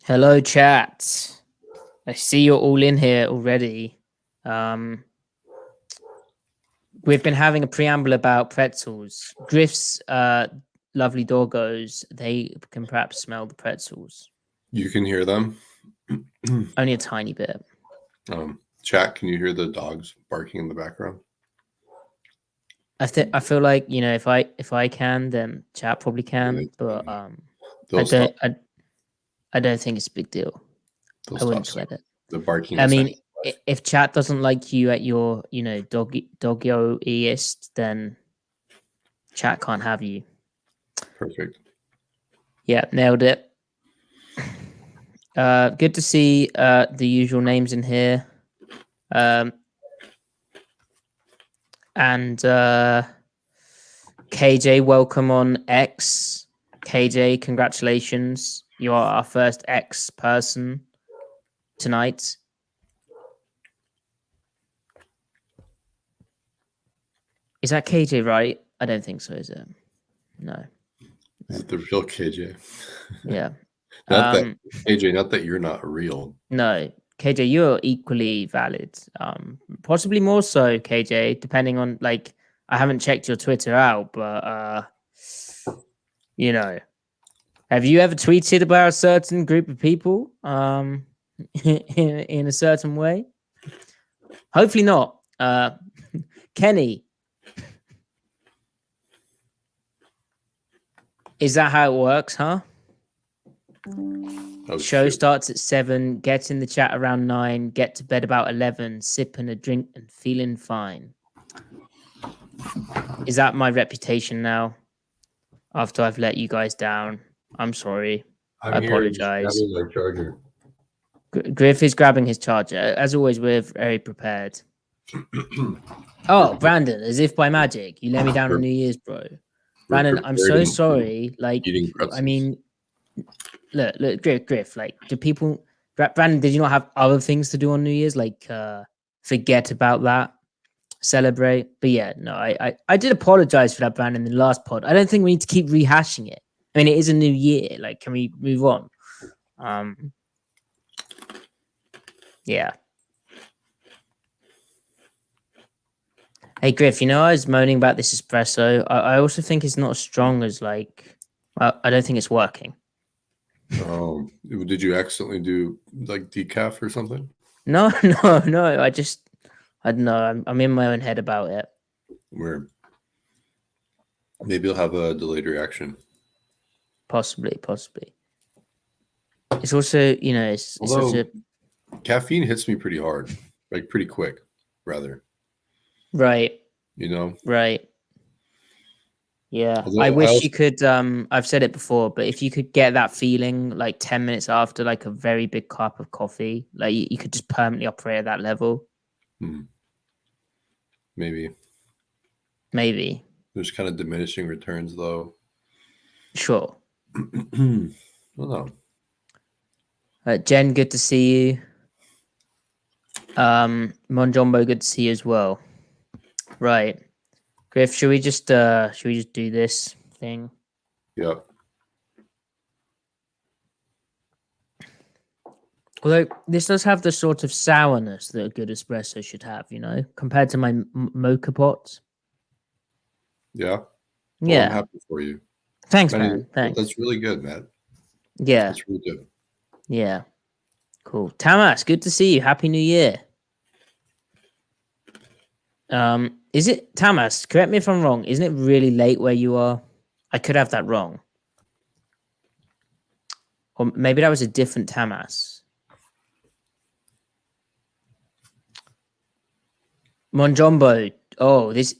Hello, chat. I see you're all in here already. We've been having a preamble about pretzels. Griff's lovely doggos, they can perhaps smell the pretzels. You can hear them? Only a tiny bit. Chat, can you hear the dogs barking in the background? I feel like, if I can, then chat probably can, but I don't think it's a big deal. I wouldn't sweat it. The barking. I mean, if chat doesn't like you at your, doggo-eest, then chat can't have you. Perfect. Yeah, nailed it. Good to see the usual names in here. And KJ, welcome on X. KJ, congratulations. You are our first X person tonight. Is that KJ, right? I don't think so, is it? No. Is it the real KJ? Yeah. Not that KJ, not that you're not real. No. KJ, you're equally valid. Possibly more so, KJ, depending on, I haven't checked your Twitter out, but, have you ever tweeted about a certain group of people in a certain way? Hopefully not. Kenny, is that how it works, huh? Show starts at 7, get in the chat around 9, get to bed about 11, sipping a drink and feeling fine. Is that my reputation now? After I've let you guys down, I'm sorry. I apologize. Griff is grabbing his charger. As always, we're very prepared. Oh, Brandon, as if by magic, you let me down on New Year's, bro. Brandon, I'm so sorry. I mean, look, Griff. Do people, Brandon? Did you not have other things to do on New Year's? Forget about that, celebrate. But yeah, no, I did apologize for that, Brandon, in the last pod. I don't think we need to keep rehashing it. I mean, it is a new year. Can we move on? Yeah. Hey, Griff, I was moaning about this espresso. I also think it's not as strong as, I don't think it's working. Oh, did you accidentally do, decaf or something? No. I don't know. I'm in my own head about it. Where maybe you'll have a delayed reaction. Possibly. It's also, it's such a... Caffeine hits me pretty hard, pretty quick, rather. Right. Right. Yeah. I wish you could, I've said it before, but if you could get that feeling 10 minutes after a very big cup of coffee, you could just permanently operate at that level. Maybe. There's kind of diminishing returns, though. Sure. I don't know. Jen, good to see you. Monjombo, good to see you as well. Right. Griff, should we just do this thing? Yep. Although this does have the sort of sourness that a good espresso should have, compared to my mocha pots. Yeah. Well, yeah. I'm happy for you. Thanks, man. Thanks. That's really good, Matt. Yeah. That's really good. Yeah. Cool. Tamas, good to see you. Happy New Year. Is it Tamas? Correct me if I'm wrong. Isn't it really late where you are? I could have that wrong. Or maybe that was a different Tamas. Monjombo. Oh, this.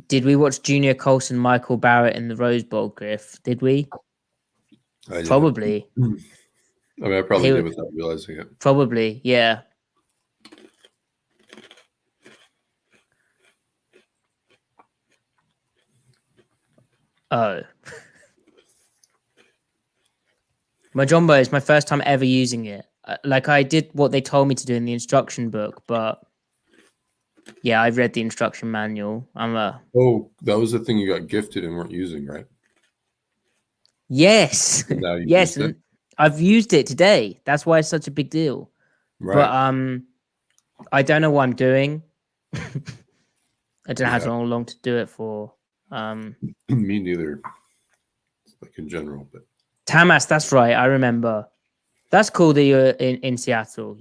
Did we watch Junior Colson, Michael Barrett in the Rose Bowl, Griff? Did we? Probably. I mean, I probably did without realizing it. Probably, yeah. Oh. Monjombo is my first time ever using it. I did what they told me to do in the instruction book, but yeah, I read the instruction manual. Oh, that was the thing you got gifted and weren't using, right? Yes. Now you yes. I've used it today. That's why it's such a big deal. Right. But I don't know what I'm doing. I don't know how long to do it for. Me neither. Like in general, but Tamas, that's right. I remember. That's cool that you're in Seattle.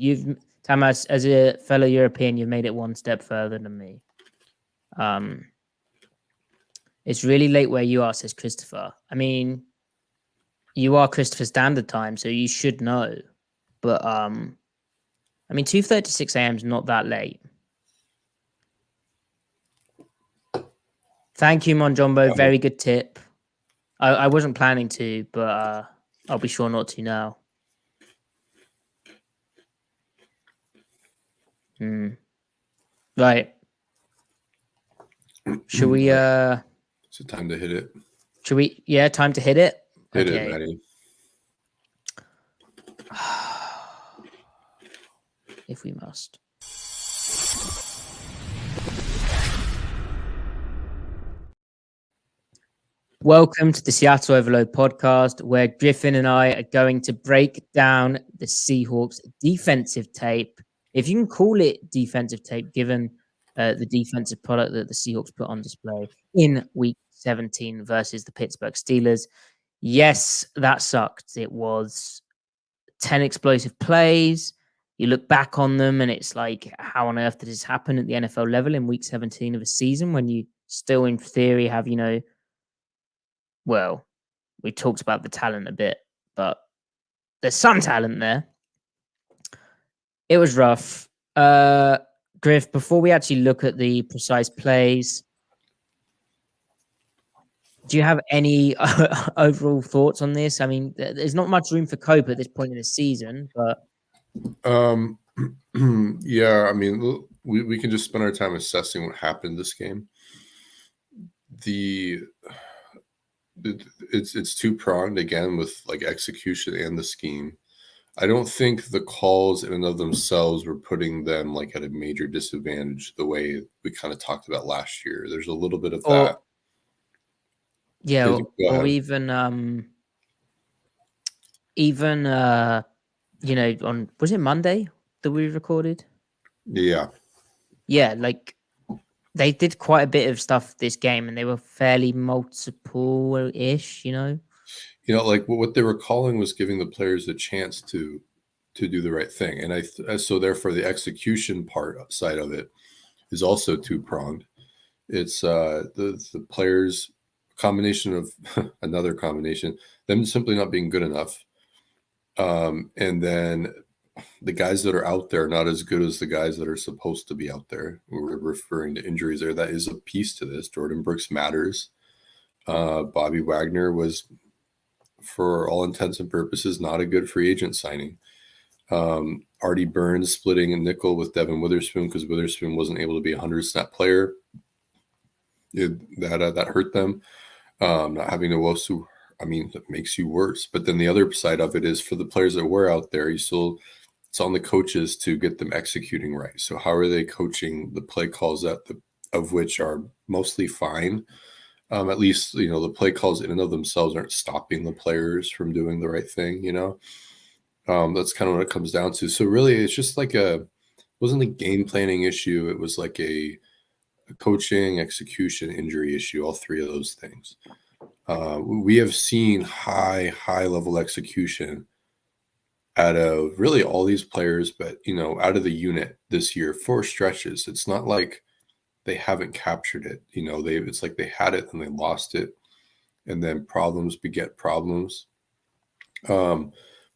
Tamas, as a fellow European, you've made it one step further than me. It's really late where you are, says Christopher. I mean, you are Christopher Standard Time, so you should know. But I mean, 2:36 a.m. is not that late. Thank you, Monjombo. Very good tip. I wasn't planning to, but I'll be sure not to now. Right. Should we is it time to hit it? Should we time to hit it? Hit it, Matty. If we must. Welcome to the Seattle Overload podcast, where Griffin and I are going to break down the Seahawks defensive tape. If you can call it defensive tape, given the defensive product that the Seahawks put on display in Week 17 versus the Pittsburgh Steelers. Yes, that sucked. It was 10 explosive plays. You look back on them and it's like, how on earth did this happen at the NFL level in Week 17 of a season when you still, in theory, have, well, we talked about the talent a bit, but there's some talent there. It was rough. Griff, before we actually look at the precise plays, do you have any overall thoughts on this? I mean, there's not much room for cope at this point in the season, but yeah, I mean, we can just spend our time assessing what happened this game. It's two-pronged again with like execution and the scheme. I don't think the calls in and of themselves were putting them like at a major disadvantage the way we kind of talked about last year. There's a little bit of that. Yeah, or even on, was it Monday that we recorded? Yeah. Yeah, like they did quite a bit of stuff this game and they were fairly multiple-ish, like what they were calling was giving the players a chance to do the right thing. And so therefore the execution side of it is also two-pronged. It's the players combination of another combination, them simply not being good enough. And then the guys that are out there not as good as the guys that are supposed to be out there. We're referring to injuries there. That is a piece to this. Jordan Brooks matters. Bobby Wagner was, for all intents and purposes, not a good free agent signing. Artie Burns splitting a nickel with Devin Witherspoon because Witherspoon wasn't able to be a 100-snap player. That hurt them. Not having Nwosu, that makes you worse. But then the other side of it is for the players that were out there, it's on the coaches to get them executing right. So how are they coaching the play calls of which are mostly fine? At least, the play calls in and of themselves aren't stopping the players from doing the right thing, That's kind of what it comes down to. So really, it's just like it wasn't a game planning issue. It was like a coaching, execution, injury issue, all three of those things. We have seen high level execution out of really all these players, but, out of the unit this year for stretches. It's not like they haven't captured it. It's like they had it and they lost it, and then problems beget problems. But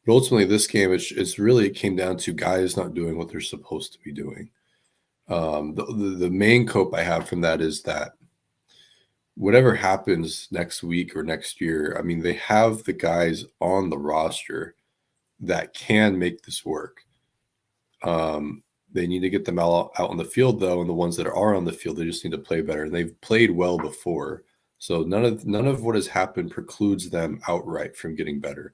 ultimately this game, it came down to guys not doing what they're supposed to be doing. The main cope I have from that is that whatever happens next week or next year, they have the guys on the roster that can make this work. They need to get them out on the field, though, and the ones that are on the field, they just need to play better. And they've played well before, so none of what has happened precludes them outright from getting better,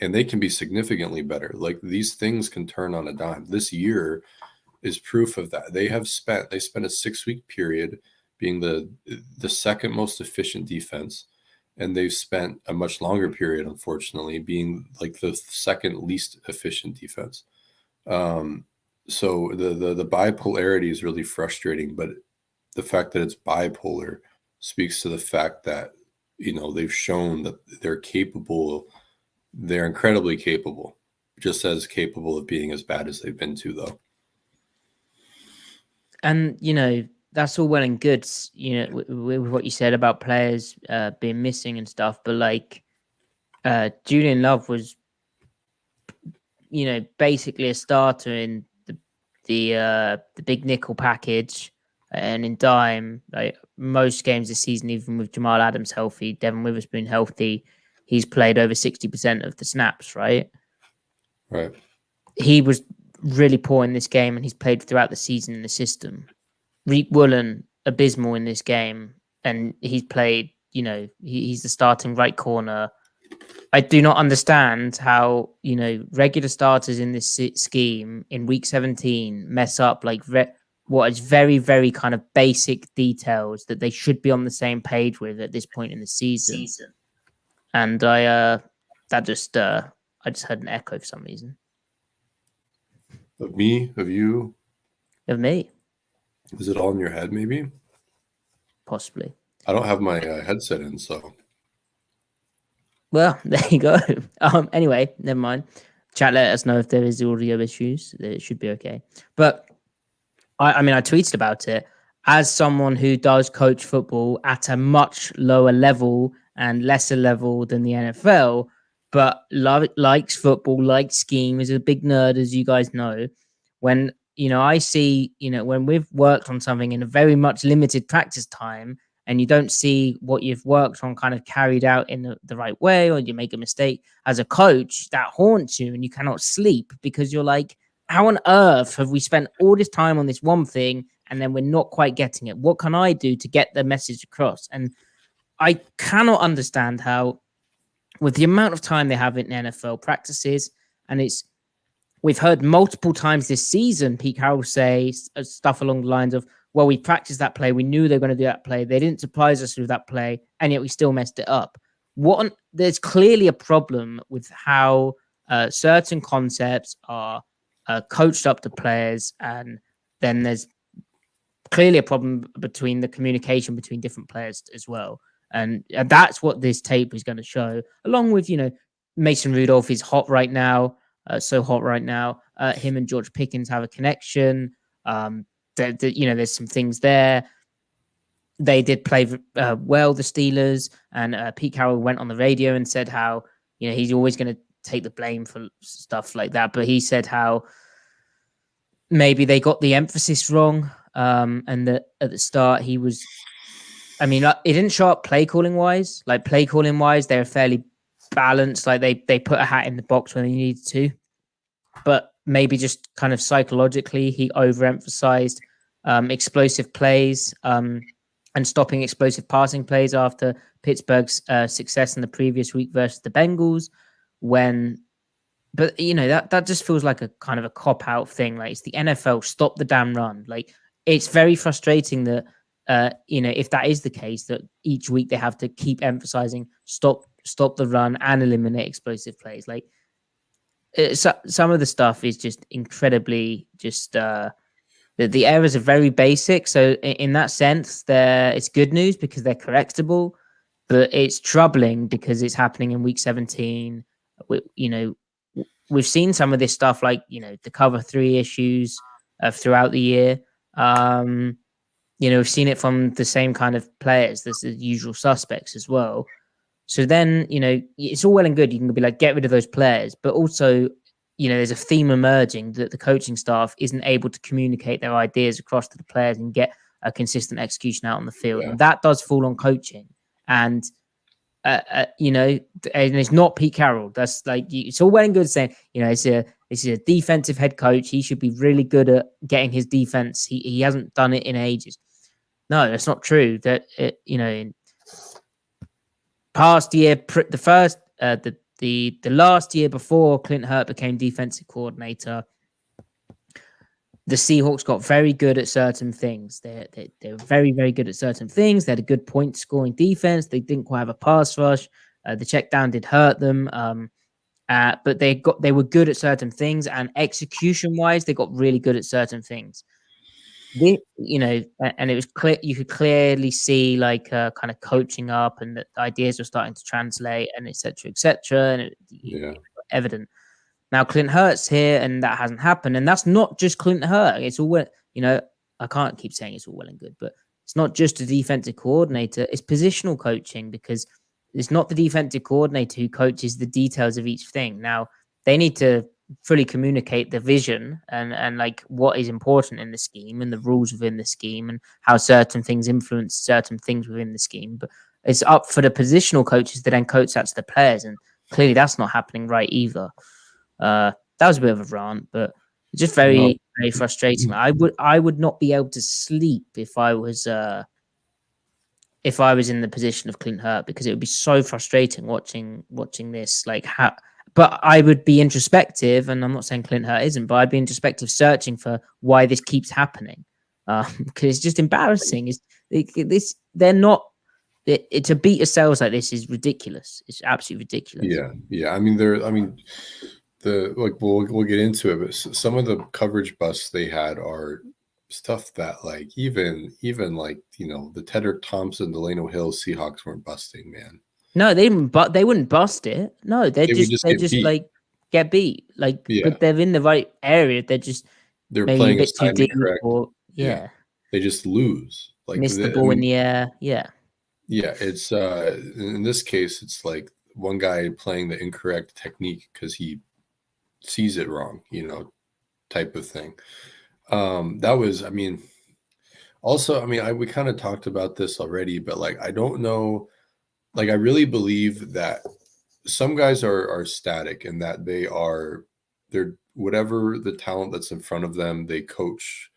and they can be significantly better. Like, these things can turn on a dime. This year is proof of that. They spent a 6-week period being the second most efficient defense. and they've spent a much longer period, unfortunately, being like the second least efficient defense. So the bipolarity is really frustrating, but the fact that it's bipolar speaks to the fact that, they've shown that they're capable. They're incredibly capable, just as capable of being as bad as they've been too, though. And, that's all well and good, with what you said about players being missing and stuff. But like, Julian Love was, basically a starter in the big nickel package and in dime. Like most games this season, even with Jamal Adams healthy, Devin Witherspoon healthy, he's played over 60% of the snaps. Right. He was really poor in this game, and he's played throughout the season in the system. Reek Woolen, abysmal in this game, and he's played, he's the starting right corner. I do not understand how, regular starters in this scheme in week 17 mess up like what is very, very kind of basic details that they should be on the same page with at this point in the season. And I just heard an echo for some reason. Of me? Of you? Of me. Is it all in your head, maybe? Possibly. I don't have my headset in, so. Well, there you go. Anyway, never mind. Chat, let us know if there is audio issues. It should be okay. But, I tweeted about it. As someone who does coach football at a much lower level and lesser level than the NFL, but likes football, likes scheme, is a big nerd, as you guys know. When I see, when we've worked on something in a very much limited practice time and you don't see what you've worked on kind of carried out in the right way, or you make a mistake as a coach, that haunts you and you cannot sleep because you're like, how on earth have we spent all this time on this one thing and then we're not quite getting it? What can I do to get the message across? And I cannot understand how, with the amount of time they have in NFL practices, and we've heard multiple times this season, Pete Carroll say stuff along the lines of, well, we practiced that play. We knew they were going to do that play. They didn't surprise us with that play, and yet we still messed it up. There's clearly a problem with how certain concepts are coached up to players, and then there's clearly a problem between the communication between different players as well. And that's what this tape is going to show, along with, Mason Rudolph is hot right now. So hot right now. Him and George Pickens have a connection. There's some things there. They did play well, the Steelers, and Pete Carroll went on the radio and said how, he's always going to take the blame for stuff like that. But he said how maybe they got the emphasis wrong, and that at the start he was, it didn't show up play calling wise. Like play calling wise, they're fairly balanced. Like they put a hat in the box when they needed to, but maybe just kind of psychologically he overemphasized explosive plays and stopping explosive passing plays after Pittsburgh's success in the previous week versus the Bengals. But that just feels like a kind of a cop out thing. Like it's the NFL, stop the damn run. Like it's very frustrating that if that is the case, that each week they have to keep emphasizing stop the run and eliminate explosive plays. Like some of the stuff is just incredibly the errors are very basic. So in that sense, it's good news because they're correctable, but it's troubling because it's happening in week 17. We've seen some of this stuff, like, the cover 3 issues throughout the year. We've seen it from the same kind of players. There's the usual suspects as well. So then, it's all well and good. You can be like, get rid of those players. But also, there's a theme emerging that the coaching staff isn't able to communicate their ideas across to the players and get a consistent execution out on the field. Yeah. And that does fall on coaching. And, and it's not Pete Carroll. That's like, it's all well and good saying, it's a defensive head coach. He should be really good at getting his defense. He hasn't done it in ages. No, that's not true. That in past year, the last year before Clint Hurt became defensive coordinator, the Seahawks got very good at certain things. They're very, very good at certain things. They had a good point scoring defense. They didn't quite have a pass rush. The check down did hurt them. But they were good at certain things, and execution wise, they got really good at certain things. And it was clear, you could clearly see like kind of coaching up, and the ideas were starting to translate, and etc. And evident. Now Clint Hurt's here, and that hasn't happened, and that's not just Clint Hurt. It's all I can't keep saying it's all well and good, but it's not just a defensive coordinator. It's positional coaching, because it's not the defensive coordinator who coaches the details of each thing. Now they need to fully communicate the vision and like what is important in the scheme and the rules within the scheme and how certain things influence certain things within the scheme. But it's up for the positional coaches to then coach that to the players, and clearly that's not happening right either. That was a bit of a rant, but just very, very frustrating. I would not be able to sleep if I was in the position of Clint Hurt, because it would be so frustrating watching this. Like but I would be introspective, and I'm not saying Clint Hurt isn't, but I'd be introspective, searching for why this keeps happening, because it's just embarrassing. They're not. To beat a sales like this is ridiculous. It's absolutely ridiculous. Yeah. I mean, we'll get into it, but some of the coverage busts they had are stuff that like even like the Tedrick Thompson, Delano Hill Seahawks weren't busting, man. No, they didn't. But they wouldn't bust it. No, they just like get beat. Like, but they're in the right area. They're maybe playing a bit too deep, or they just lose. Like miss the ball in the air. Yeah. It's in this case, it's like one guy playing the incorrect technique because he sees it wrong, type of thing. That was, also, we kind of talked about this already, but like, I don't know, like, I really believe that some guys are static, and that they're whatever the talent that's in front of them, they coach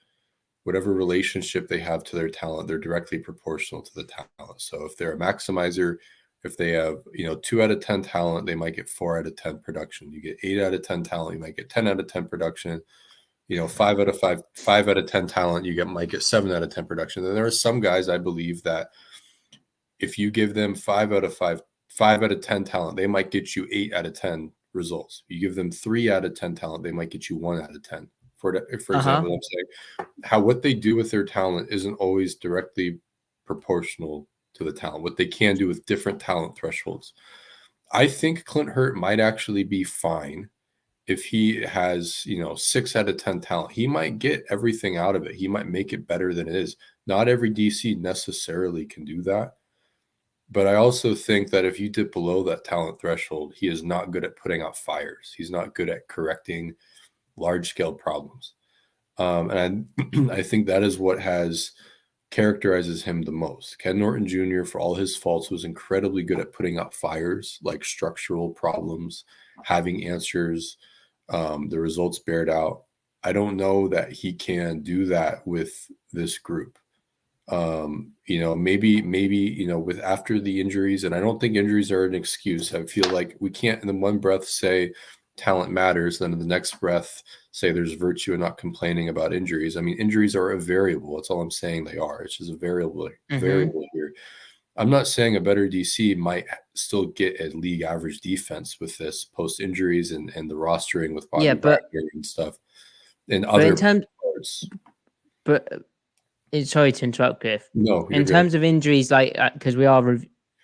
whatever relationship they have to their talent, they're directly proportional to the talent. So if they're a maximizer, if they have, 2 out of 10 talent, they might get 4 out of 10 production. You get 8 out of 10 talent, you might get 10 out of 10 production. 5 out of 10 talent, might get 7 out of 10 production. And there are some guys, I believe, that if you give them 5 out of 10 talent, they might get you 8 out of 10 results. You give them 3 out of 10 talent, they might get you 1 out of 10. For example, I'm saying what they do with their talent isn't always directly proportional to the talent, what they can do with different talent thresholds. I think Clint Hurt might actually be fine if he has, 6 out of 10 talent. He might get everything out of it. He might make it better than it is. Not every DC necessarily can do that. But I also think that if you dip below that talent threshold, he is not good at putting out fires. He's not good at correcting large-scale problems. And I think that is what characterizes him the most. Ken Norton Jr., for all his faults, was incredibly good at putting out fires, like structural problems, having answers, the results bared out. I don't know that he can do that with this group. Maybe, with after the injuries, and I don't think injuries are an excuse. I feel like we can't in the one breath say talent matters, then in the next breath say there's virtue in not complaining about injuries. Injuries are a variable. That's all I'm saying they are. It's just a variable here. I'm not saying a better DC might still get a league average defense with this post injuries and the rostering with Bobby Wagner and stuff and other parts. But sorry to interrupt, Griff. No, in terms of injuries, like because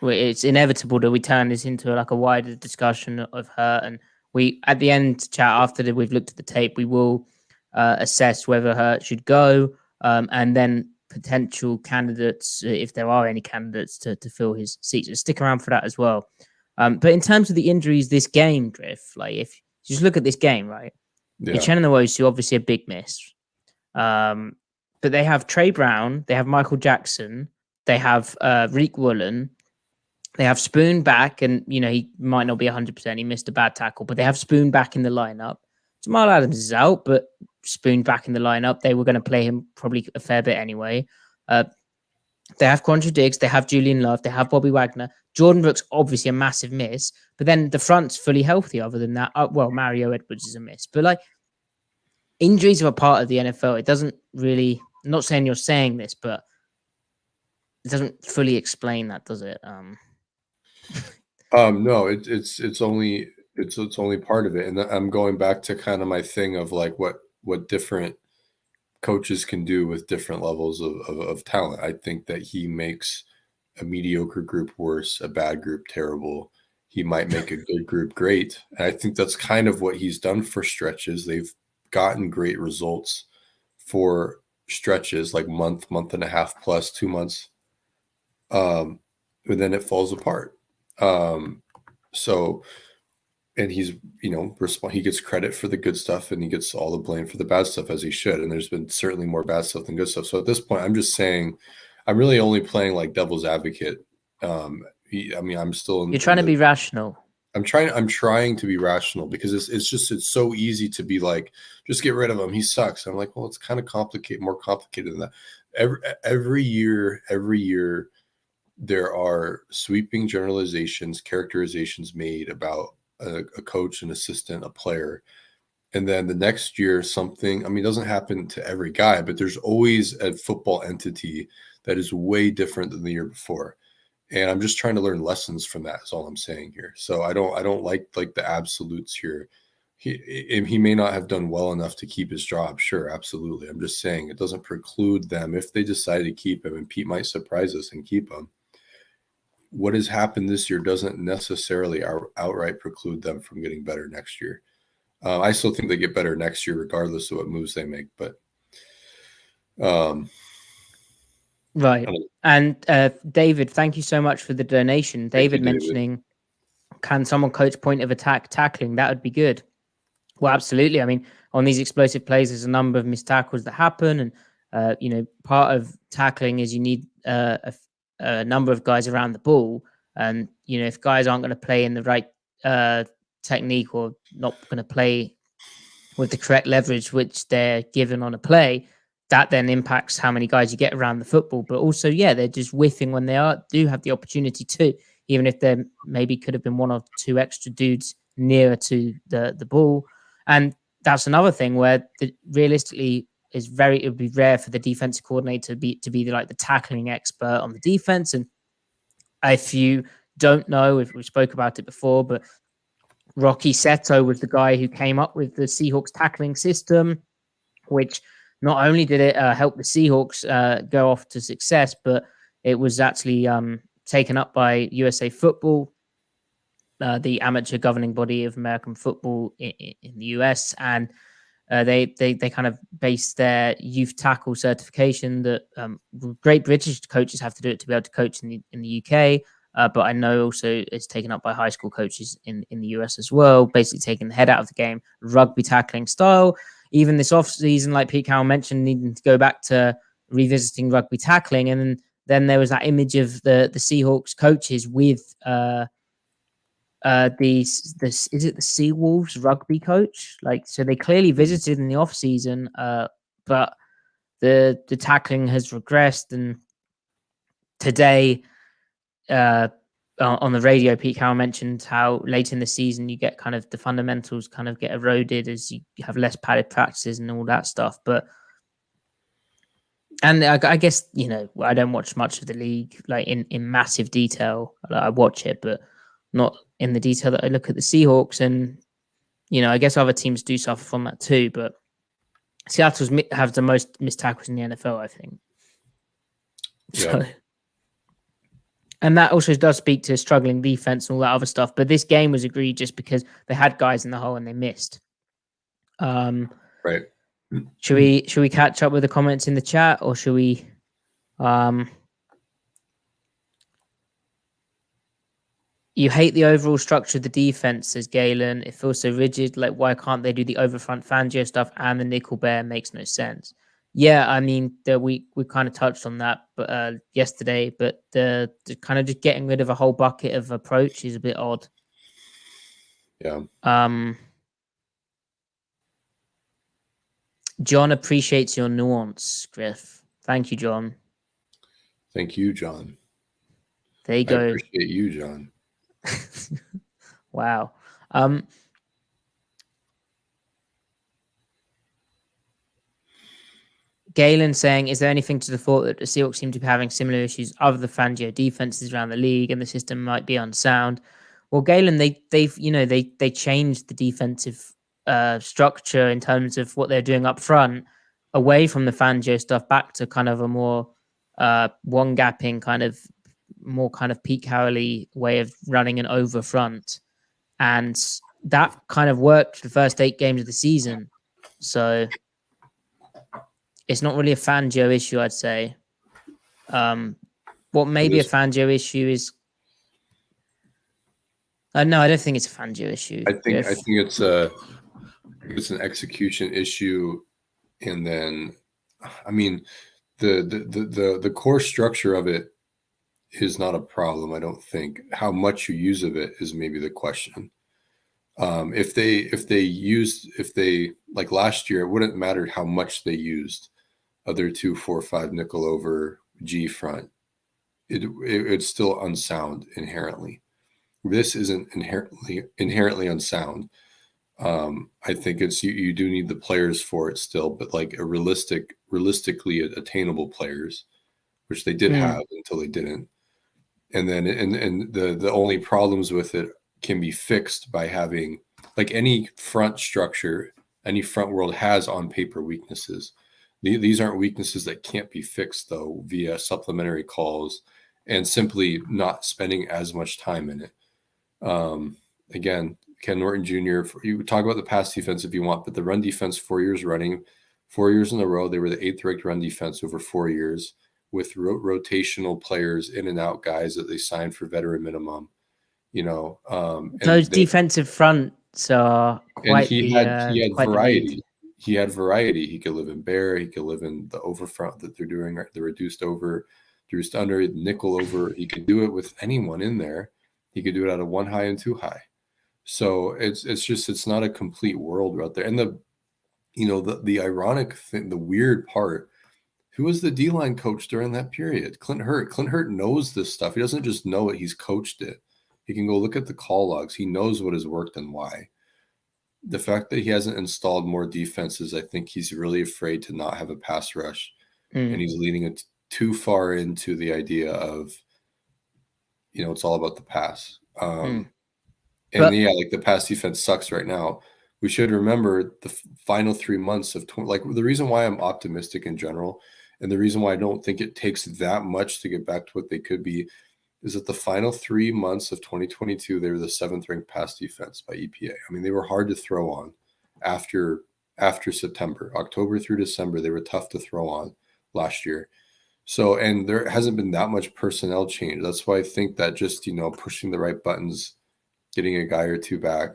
it's inevitable that we turn this into like a wider discussion of her, and we at the end chat after we've looked at the tape, we will assess whether Hurt should go, and then potential candidates, if there are any candidates to fill his seat. So stick around for that as well. But in terms of the injuries, this game, Griff, like if you just look at this game, right? Uchenna Nwosu, obviously a big miss. But they have Trey Brown, they have Michael Jackson, they have Reek Woolen, they have Spoon back, and he might not be 100%. He missed a bad tackle, but they have Spoon back in the lineup. Jamal Adams is out, but Spoon back in the lineup. They were going to play him probably a fair bit anyway. They have Quandre Diggs, they have Julian Love, they have Bobby Wagner. Jordan Brooks, obviously a massive miss, but then the front's fully healthy other than that. Mario Edwards is a miss. But injuries are a part of the NFL. It doesn't really. I'm not saying you're saying this, but it doesn't fully explain that, does it? No, it's only part of it, and I'm going back to kind of my thing of like what different coaches can do with different levels of talent. I think that he makes a mediocre group worse, a bad group terrible. He might make a good group great. And I think that's kind of what he's done for stretches. They've gotten great results for stretches, like month and a half plus 2 months. But then it falls apart. So, and he's, he gets credit for the good stuff and he gets all the blame for the bad stuff, as he should. And there's been certainly more bad stuff than good stuff. So at this point, I'm just saying, I'm really only playing like devil's advocate. I'm still. You're trying to be rational. I'm trying to be rational because it's so easy to be like, just get rid of him. He sucks. I'm like, well, it's kind of more complicated than that. Every year, there are sweeping generalizations, characterizations made about a coach, an assistant, a player. And then the next year, something, it doesn't happen to every guy, but there's always a football entity that is way different than the year before. And I'm just trying to learn lessons from that is all I'm saying here. So I don't like the absolutes here. He may not have done well enough to keep his job. Sure, absolutely. I'm just saying it doesn't preclude them if they decide to keep him, and Pete might surprise us and keep him. What has happened this year doesn't necessarily outright preclude them from getting better next year. I still think they get better next year, regardless of what moves they make. But right. And David, thank you so much for the donation. David mentioning, can someone coach point of attack tackling? That would be good. Well, absolutely. On these explosive plays, there's a number of missed tackles that happen. And, part of tackling is you need a number of guys around the ball. And, if guys aren't going to play in the right technique or not going to play with the correct leverage which they're given on a play, that then impacts how many guys you get around the football. But also, they're just whiffing when they do have the opportunity to, even if there maybe could have been one or two extra dudes nearer to the ball. And that's another thing where realistically it would be rare for the defensive coordinator to be like the tackling expert on the defense. And if you don't know, if we spoke about it before, but Rocky Seto was the guy who came up with the Seahawks tackling system, which not only did it help the Seahawks go off to success, but it was actually taken up by USA Football, the amateur governing body of American football in the US. And they kind of base their youth tackle certification that great British coaches have to do it to be able to coach in the UK. But I know also it's taken up by high school coaches in the US as well, basically taking the head out of the game, rugby tackling style. Even this offseason, like Pete Carroll mentioned, needing to go back to revisiting rugby tackling. And then there was that image of the Seahawks coaches with is it the Seawolves rugby coach? So they clearly visited in the offseason, but the tackling has regressed. And today, on the radio, Pete Carroll mentioned how late in the season you get kind of the fundamentals kind of get eroded as you have less padded practices and all that stuff. And I guess, I don't watch much of the league like in massive detail. I watch it, but not in the detail that I look at the Seahawks. And, I guess other teams do suffer from that too, but Seattle's have the most missed tackles in the NFL, I think. Yeah. So, and that also does speak to struggling defense and all that other stuff. But this game was egregious because they had guys in the hole and they missed. Right. Should we catch up with the comments in the chat, or should we? You hate the overall structure of the defense, says Galen. It feels so rigid. Like, why can't they do the overfront Fangio stuff and the nickel bear? Makes no sense. Yeah, we kind of touched on that, but yesterday. But the kind of just getting rid of a whole bucket of approach is a bit odd. Yeah. John appreciates your nuance, Griff. Thank you, John. Thank you, John. There you go. I appreciate you, John. Wow. Galen saying, is there anything to the thought that the Seahawks seem to be having similar issues other than Fangio defenses around the league and the system might be unsound? Well, Galen, they changed the defensive structure in terms of what they're doing up front, away from the Fangio stuff, back to kind of a more one gapping kind of Pete Carroll-y way of running an over front, and that kind of worked the first 8 games of the season. So it's not really a Fangio issue, I'd say. What may be a Fangio issue is no, I don't think it's a Fangio issue. I think it's an execution issue, and then I mean the core structure of it is not a problem. I don't think. How much you use of it is maybe the question. If they like last year, it wouldn't matter how much they used other 2-4-5 nickel over G front. It's still unsound inherently. This isn't inherently unsound. I think it's you do need the players for it still, but like a realistically attainable players, which they did have until they didn't. And then and the only problems with it can be fixed by having, like, any front structure, any front world has on paper weaknesses. These aren't weaknesses that can't be fixed though via supplementary calls and simply not spending as much time in it. Again, Ken Norton Jr., you talk about the pass defense if you want, but the run defense 4 years running, 4 years in a row, they were the 8th ranked run defense over 4 years with rotational players, in and out guys that they signed for veteran minimum. Those defensive fronts are quite. And he had variety. He had variety. He could live in Bear. He could live in the over front that they're doing, the reduced over, reduced under, nickel over. He could do it with anyone in there. He could do it out of 1 high and 2 high. So it's not a complete world out there. And the ironic thing, the weird part, who was the D-line coach during that period? Clint Hurt. Clint Hurt knows this stuff. He doesn't just know it. He's coached it. He can go look at the call logs. He knows what has worked and why. The fact that he hasn't installed more defenses, I think he's really afraid to not have a pass rush. And he's leaning it too far into the idea of, it's all about the pass. Like the pass defense sucks right now. We should remember the final 3 months of the reason why I'm optimistic in general, and the reason why I don't think it takes that much to get back to what they could be, is that the final 3 months of 2022, they were the 7th ranked pass defense by EPA. I mean, they were hard to throw on after September. October through December, they were tough to throw on last year. So, and there hasn't been that much personnel change. That's why I think that just, pushing the right buttons, getting a guy or two back,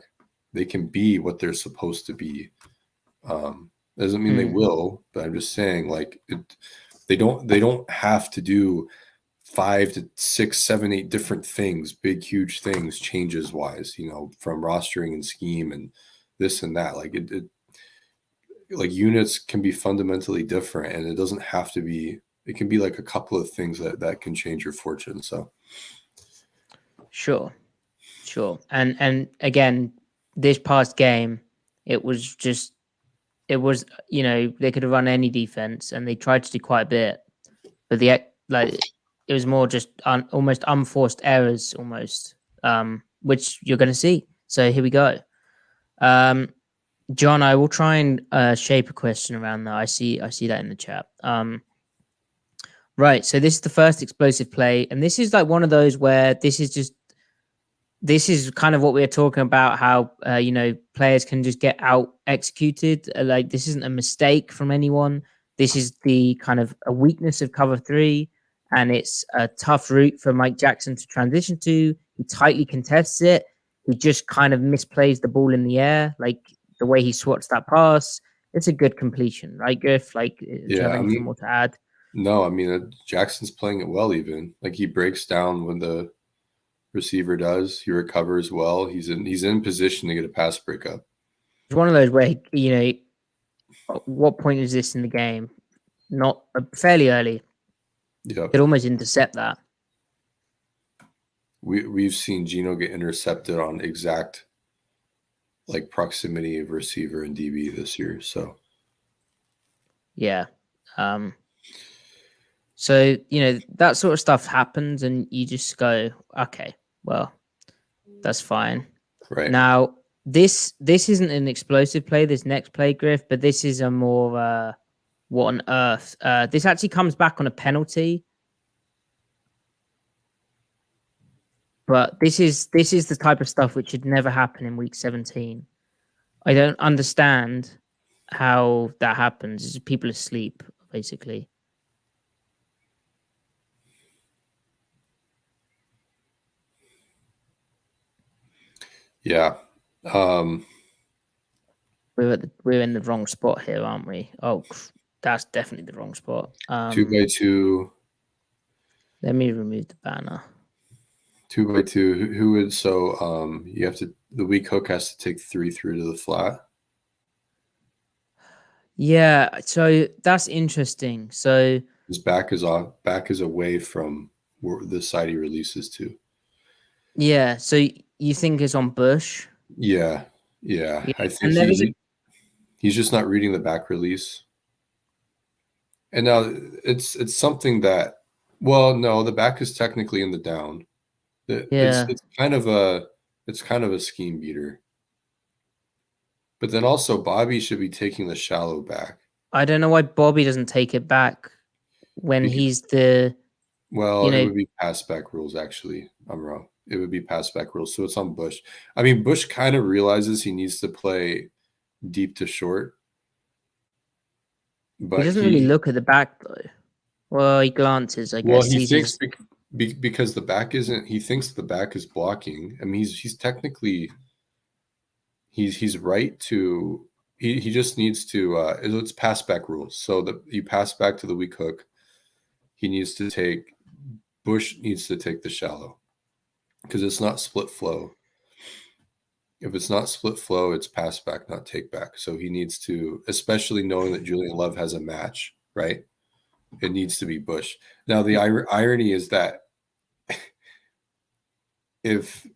they can be what they're supposed to be. Doesn't mean they will, but I'm just saying, they don't have to do 5 to 6, 7, 8 different things, big, huge things, changes wise, from rostering and scheme and this and that. Units can be fundamentally different, and it doesn't have to be. It can be like a couple of things that can change your fortune. So, sure, and again, this past game, they could have run any defense, and they tried to do quite a bit, but it was more just almost unforced errors, which you're going to see. So here we go. John, I will try and shape a question around that. I see that in the chat. Right. So this is the first explosive play, and this is like one of those where this is kind of what we were talking about, how players can just get out executed. This isn't a mistake from anyone. This is the kind of a weakness of cover 3. And it's a tough route for Mike Jackson to transition to. He tightly contests it. He just kind of misplays the ball in the air, like the way he swats that pass. It's a good completion, right, Griff? Do you have anything more to add? No, Jackson's playing it well even. He breaks down when the receiver does. He recovers well. He's in position to get a pass breakup. It's one of those where, what point is this in the game? Not fairly early. Yeah, could almost intercept that. We've seen Geno get intercepted on exact proximity of receiver and DB this year. So yeah, So, that sort of stuff happens and you just go, okay, well, that's fine. Right. Now, this isn't an explosive play, this next play, Griff, but this is a more what on earth? This actually comes back on a penalty. But this is the type of stuff which should never happen in week 17. I don't understand how that happens. It's just people asleep, basically. Yeah. We're in the wrong spot here, aren't we? Oh, that's definitely the wrong spot. 2x2. Let me remove the banner. 2x2. Who would you have to, the weak hook has to take 3 through to the flat. Yeah, so that's interesting. So his back is away from where the side he releases to. Yeah, so you think it's on Bush? Yeah. I think he's just not reading the back release. And now it's something that, well, no, the back is technically in the down. It's kind of a scheme beater. But then also Bobby should be taking the shallow back. I don't know why Bobby doesn't take it back when he's the. Well, it would be pass back rules, actually. I'm wrong. It would be pass back rules. So it's on Bush. I mean, Bush kind of realizes he needs to play deep to short. But he doesn't really look at the back, though. Well, he glances, I guess. Well, he thinks because the back isn't, he thinks the back is blocking. I mean, he's technically, he's right to, he just needs to, it's pass back rules. So that you pass back to the weak hook. Bush needs to take the shallow because it's not split flow. If it's not split flow, it's pass back, not take back. So he needs to, especially knowing that Julian Love has a match, right? It needs to be Bush. Now, the irony is that if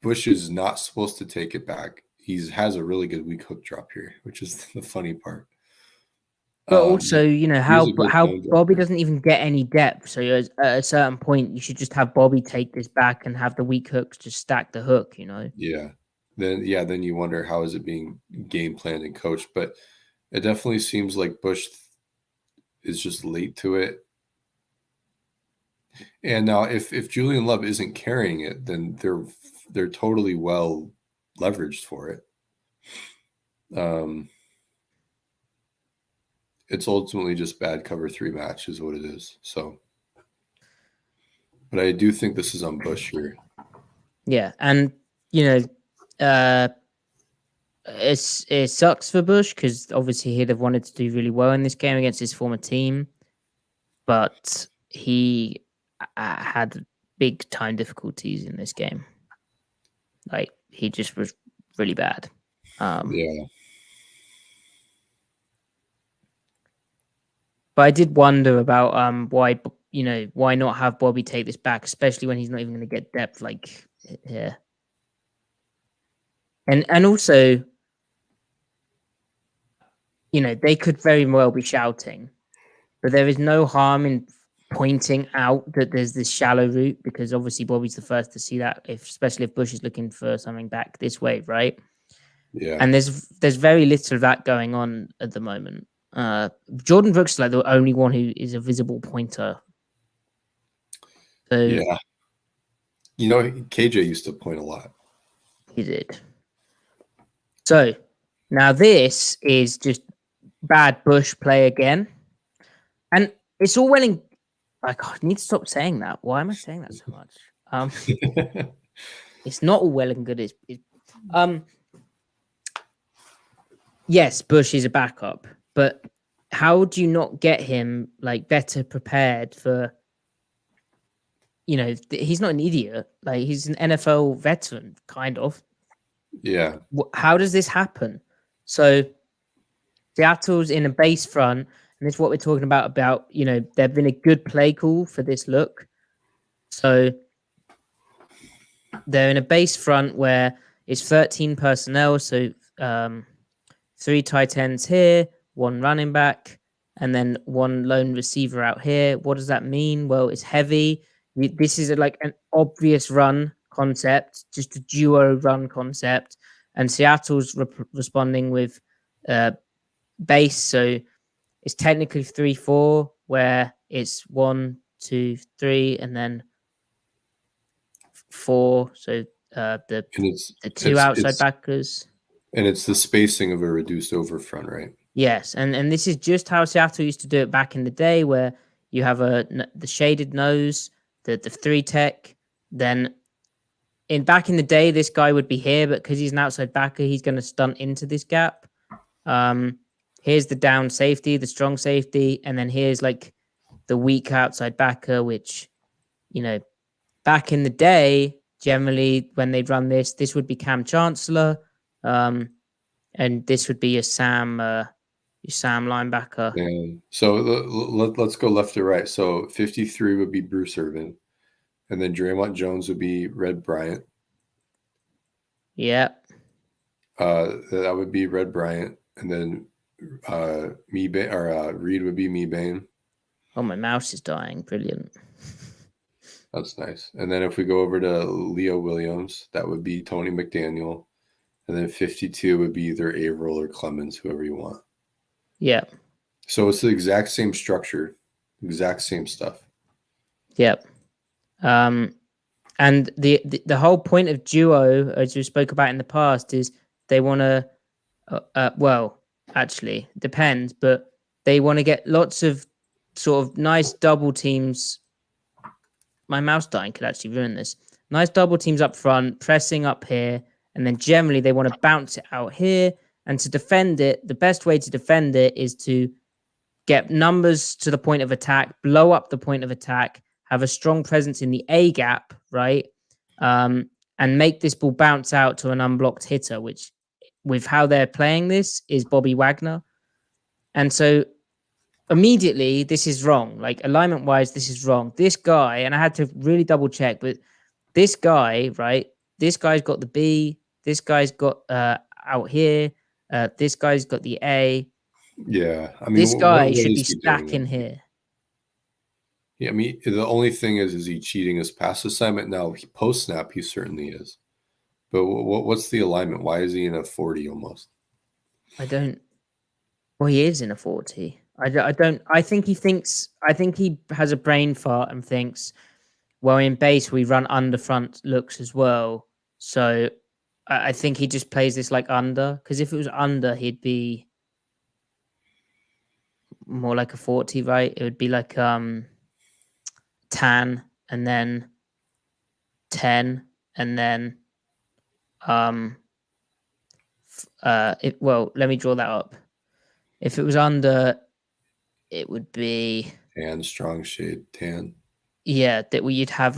Bush is not supposed to take it back, he has a really good weak hook drop here, which is the funny part. But also, how Bobby doesn't even get any depth. So at a certain point, you should just have Bobby take this back and have the weak hooks just stack the hook, Yeah. Then you wonder how is it being game planned and coached. But it definitely seems like Bush is just late to it. And now if Julian Love isn't carrying it, then they're totally well leveraged for it. It's ultimately just bad cover 3 match is what it is. So, but I do think this is on Bush here. Yeah, and it sucks for Bush because obviously he'd have wanted to do really well in this game against his former team, but he had big time difficulties in this game. Like he just was really bad. Yeah. But I did wonder about why not have Bobby take this back, especially when he's not even going to get depth like here. And also, they could very well be shouting, but there is no harm in pointing out that there's this shallow route because obviously Bobby's the first to see that, especially if Bush is looking for something back this way, right? Yeah. And there's very little of that going on at the moment. Jordan Brooks is like the only one who is a visible pointer. So yeah, KJ used to point a lot. He did. So now this is just bad Bush play again, and it's all well and I need to stop saying that. Why am I saying that so much? It's not all well and good. Yes, Bush is a backup, but how do you not get him like better prepared for? He's not an idiot. Like he's an NFL veteran, kind of. Yeah. How does this happen? So Seattle's in a base front, and this is what we're talking about. They've been a good play call for this look. So they're in a base front where it's 13 personnel. So 3 tight ends here, 1 running back, and then one lone receiver out here. What does that mean? Well, it's heavy. This is like an obvious run concept, just a duo run concept, and Seattle's responding with base. So it's technically 3-4, where it's 1, 2, 3, and then 4. So the two outside backers. And it's the spacing of a reduced over front, right? Yes, and this is just how Seattle used to do it back in the day, where you have the shaded nose, the 3-tech. Then back in the day, this guy would be here, but because he's an outside backer, he's going to stunt into this gap. Here's the down safety, the strong safety, and then here's like the weak outside backer, which, back in the day, generally when they'd run this would be Cam Chancellor, and this would be your Sam linebacker. And so let's go left to right. So 53 would be Bruce Irvin, and then Draymond Jones would be Red Bryant. Yeah. That would be Red Bryant, and then Reed would be Mebane. Oh, my mouse is dying. Brilliant. That's nice. And then if we go over to Leo Williams, that would be Tony McDaniel. And then 52 would be either Averill or Clemens, whoever you want. Yeah. So it's the exact same structure, exact same stuff. Yep. And the whole point of duo, as we spoke about in the past, is they want to, well, actually, depends, but they want to get lots of sort of nice double teams. My mouse dying could actually ruin this. Nice double teams up front, pressing up here, and then generally they want to bounce it out here. And to defend it, the best way to defend it is to get numbers to the point of attack, blow up the point of attack, have a strong presence in the A gap, right? And make this ball bounce out to an unblocked hitter, which with how they're playing this is Bobby Wagner. And so immediately this is wrong. Like alignment wise, this is wrong. This guy, and I had to really double check, but this guy, right? This guy's got the B. This guy's got out here. This guy's got the A. Yeah. I mean, this guy should be stacking here. Yeah, I mean, the only thing is he cheating his pass assignment? Now, post snap, he certainly is. But what's the alignment? Why is he in a 40 almost? Well, he is in a 40. I think he has a brain fart and thinks, well, in base, we run under front looks as well. So I think he just plays this like under, because if it was under, he'd be more like a 40, right? It would be like tan and then 10 and then well, let me draw that up. If it was under, it would be tan, strong shade, tan. Yeah, that you'd have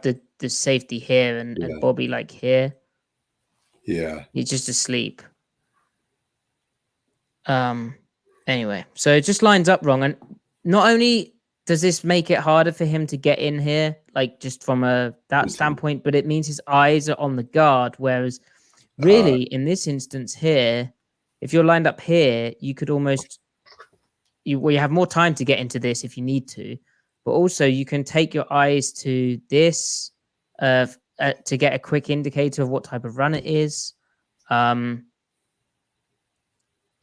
the safety here and Bobby like here. Yeah. He's just asleep. Anyway, so it just lines up wrong, and not only does this make it harder for him to get in here, like just from that standpoint, but it means his eyes are on the guard. Whereas, really, in this instance here, if you're lined up here, you could almost you have more time to get into this if you need to, but also you can take your eyes to this to get a quick indicator of what type of run it is.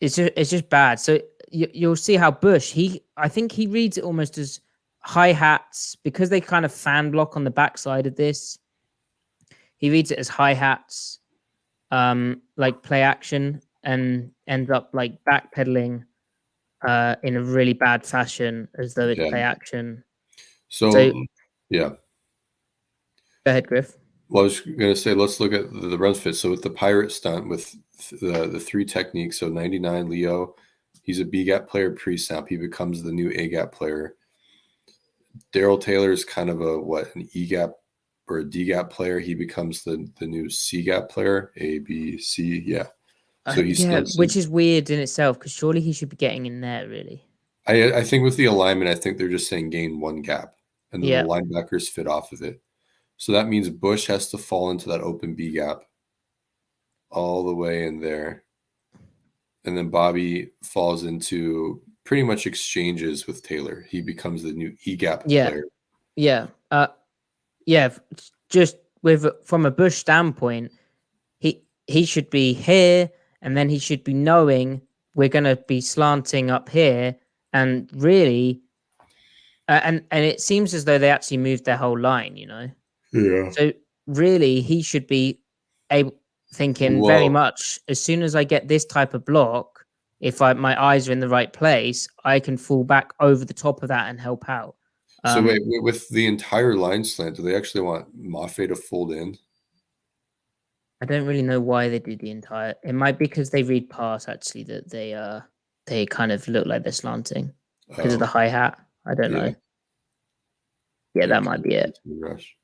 It's just bad. So you'll see how Bush, I think he reads it almost as hi-hats, because they kind of fan block on the backside of this. He reads it as hi-hats, like play action, and ends up like backpedaling in a really bad fashion as though it's play action. So yeah. Go ahead, Griff. Well, I was going to say, let's look at the run fit. So with the pirate stunt, with the three techniques, so 99 Leo, he's a B gap player pre-snap. He becomes the new A gap player. Daryl Taylor is kind of an E gap or a D gap player. He becomes the new C gap player, A, B, C. Yeah. So which is weird in itself, because surely he should be getting in there, really. I think with the alignment, I think they're just saying gain one gap, and then the linebackers fit off of it. So that means Bush has to fall into that open B gap all the way in there. and then Bobby falls into pretty much exchanges with Taylor. He becomes the new E-gap player. Yeah. Just from a Bush standpoint, he should be here, and then he should be knowing we're going to be slanting up here, and really, and it seems as though they actually moved their whole line, Yeah. So really, he should be thinking very much, as soon as I get this type of block, if my eyes are in the right place, I can fall back over the top of that and help out. So wait, with the entire line slant, do they actually want Mafe to fold in? I don't really know why they do the entire. It might be because they read pass actually that they kind of look like they're slanting because of the hi hat. I don't know. Yeah, that might be it. Rush.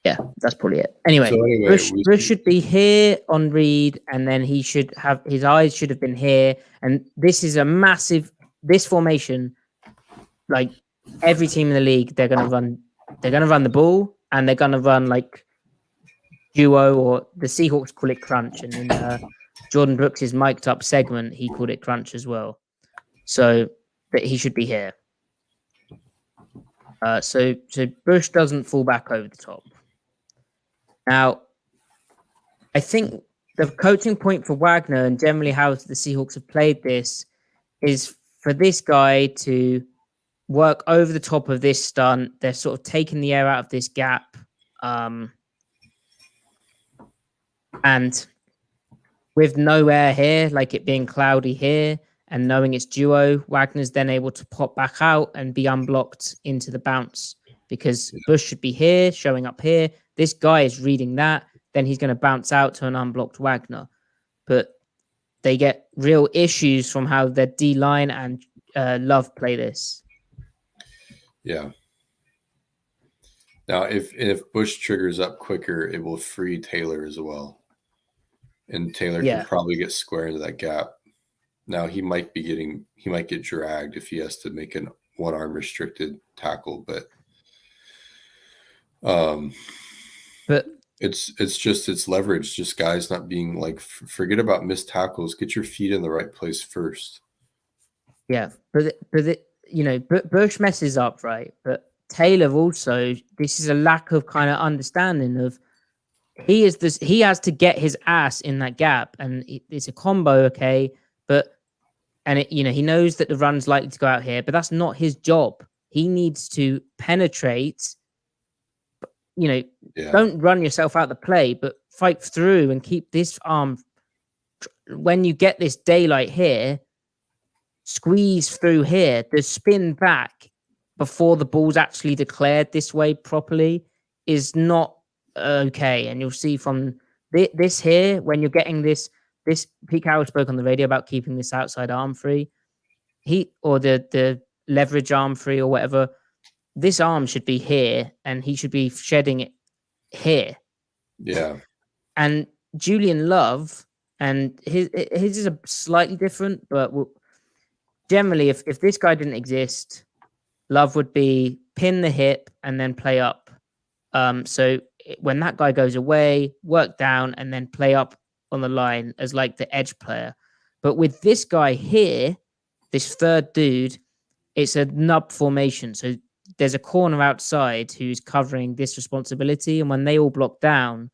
Yeah, that's probably it. Anyway, Bush should be here on read, and then he should have his eyes should have been here. And this is a massive. This formation, like every team in the league, they're gonna run the ball, and they're gonna run like duo, or the Seahawks call it crunch, and in Jordan Brooks' mic'd up segment, he called it crunch as well. So that he should be here. So Bush doesn't fall back over the top. Now, I think the coaching point for Wagner, and generally how the Seahawks have played this, is for this guy to work over the top of this stunt. They're sort of taking the air out of this gap. And with no air here, like it being cloudy here, and knowing it's duo, Wagner's then able to pop back out and be unblocked into the bounce, because Bush should be here, showing up here. This guy is reading that. Then he's going to bounce out to an unblocked Wagner. But they get real issues from how their D-line and Love play this. Yeah. Now, if Bush triggers up quicker, it will free Taylor as well. And Taylor can probably get square into that gap. Now, he might get dragged if he has to make an one-arm restricted tackle, but it's leverage. Just guys not being like, forget about missed tackles. Get your feet in the right place first. Yeah, but Bush messes up, right? But Taylor also, this is a lack of kind of understanding of he has to get his ass in that gap, and it's a combo, okay, he knows that the run's likely to go out here, but that's not his job. He needs to penetrate. Don't run yourself out the play, but fight through and keep this arm. When you get this daylight here, squeeze through here, the spin back before the ball's actually declared this way properly is not okay. And you'll see from this here, when you're getting this Pete Carroll spoke on the radio about keeping this outside arm free, or the leverage arm free or whatever. This arm should be here, and he should be shedding it here. Yeah. And Julian Love, and his is a slightly different, but generally, if this guy didn't exist, Love would be pin the hip and then play up. So when that guy goes away, work down and then play up on the line as like the edge player. But with this guy here, this third dude, it's a nub formation. So there's a corner outside who's covering this responsibility. And when they all block down,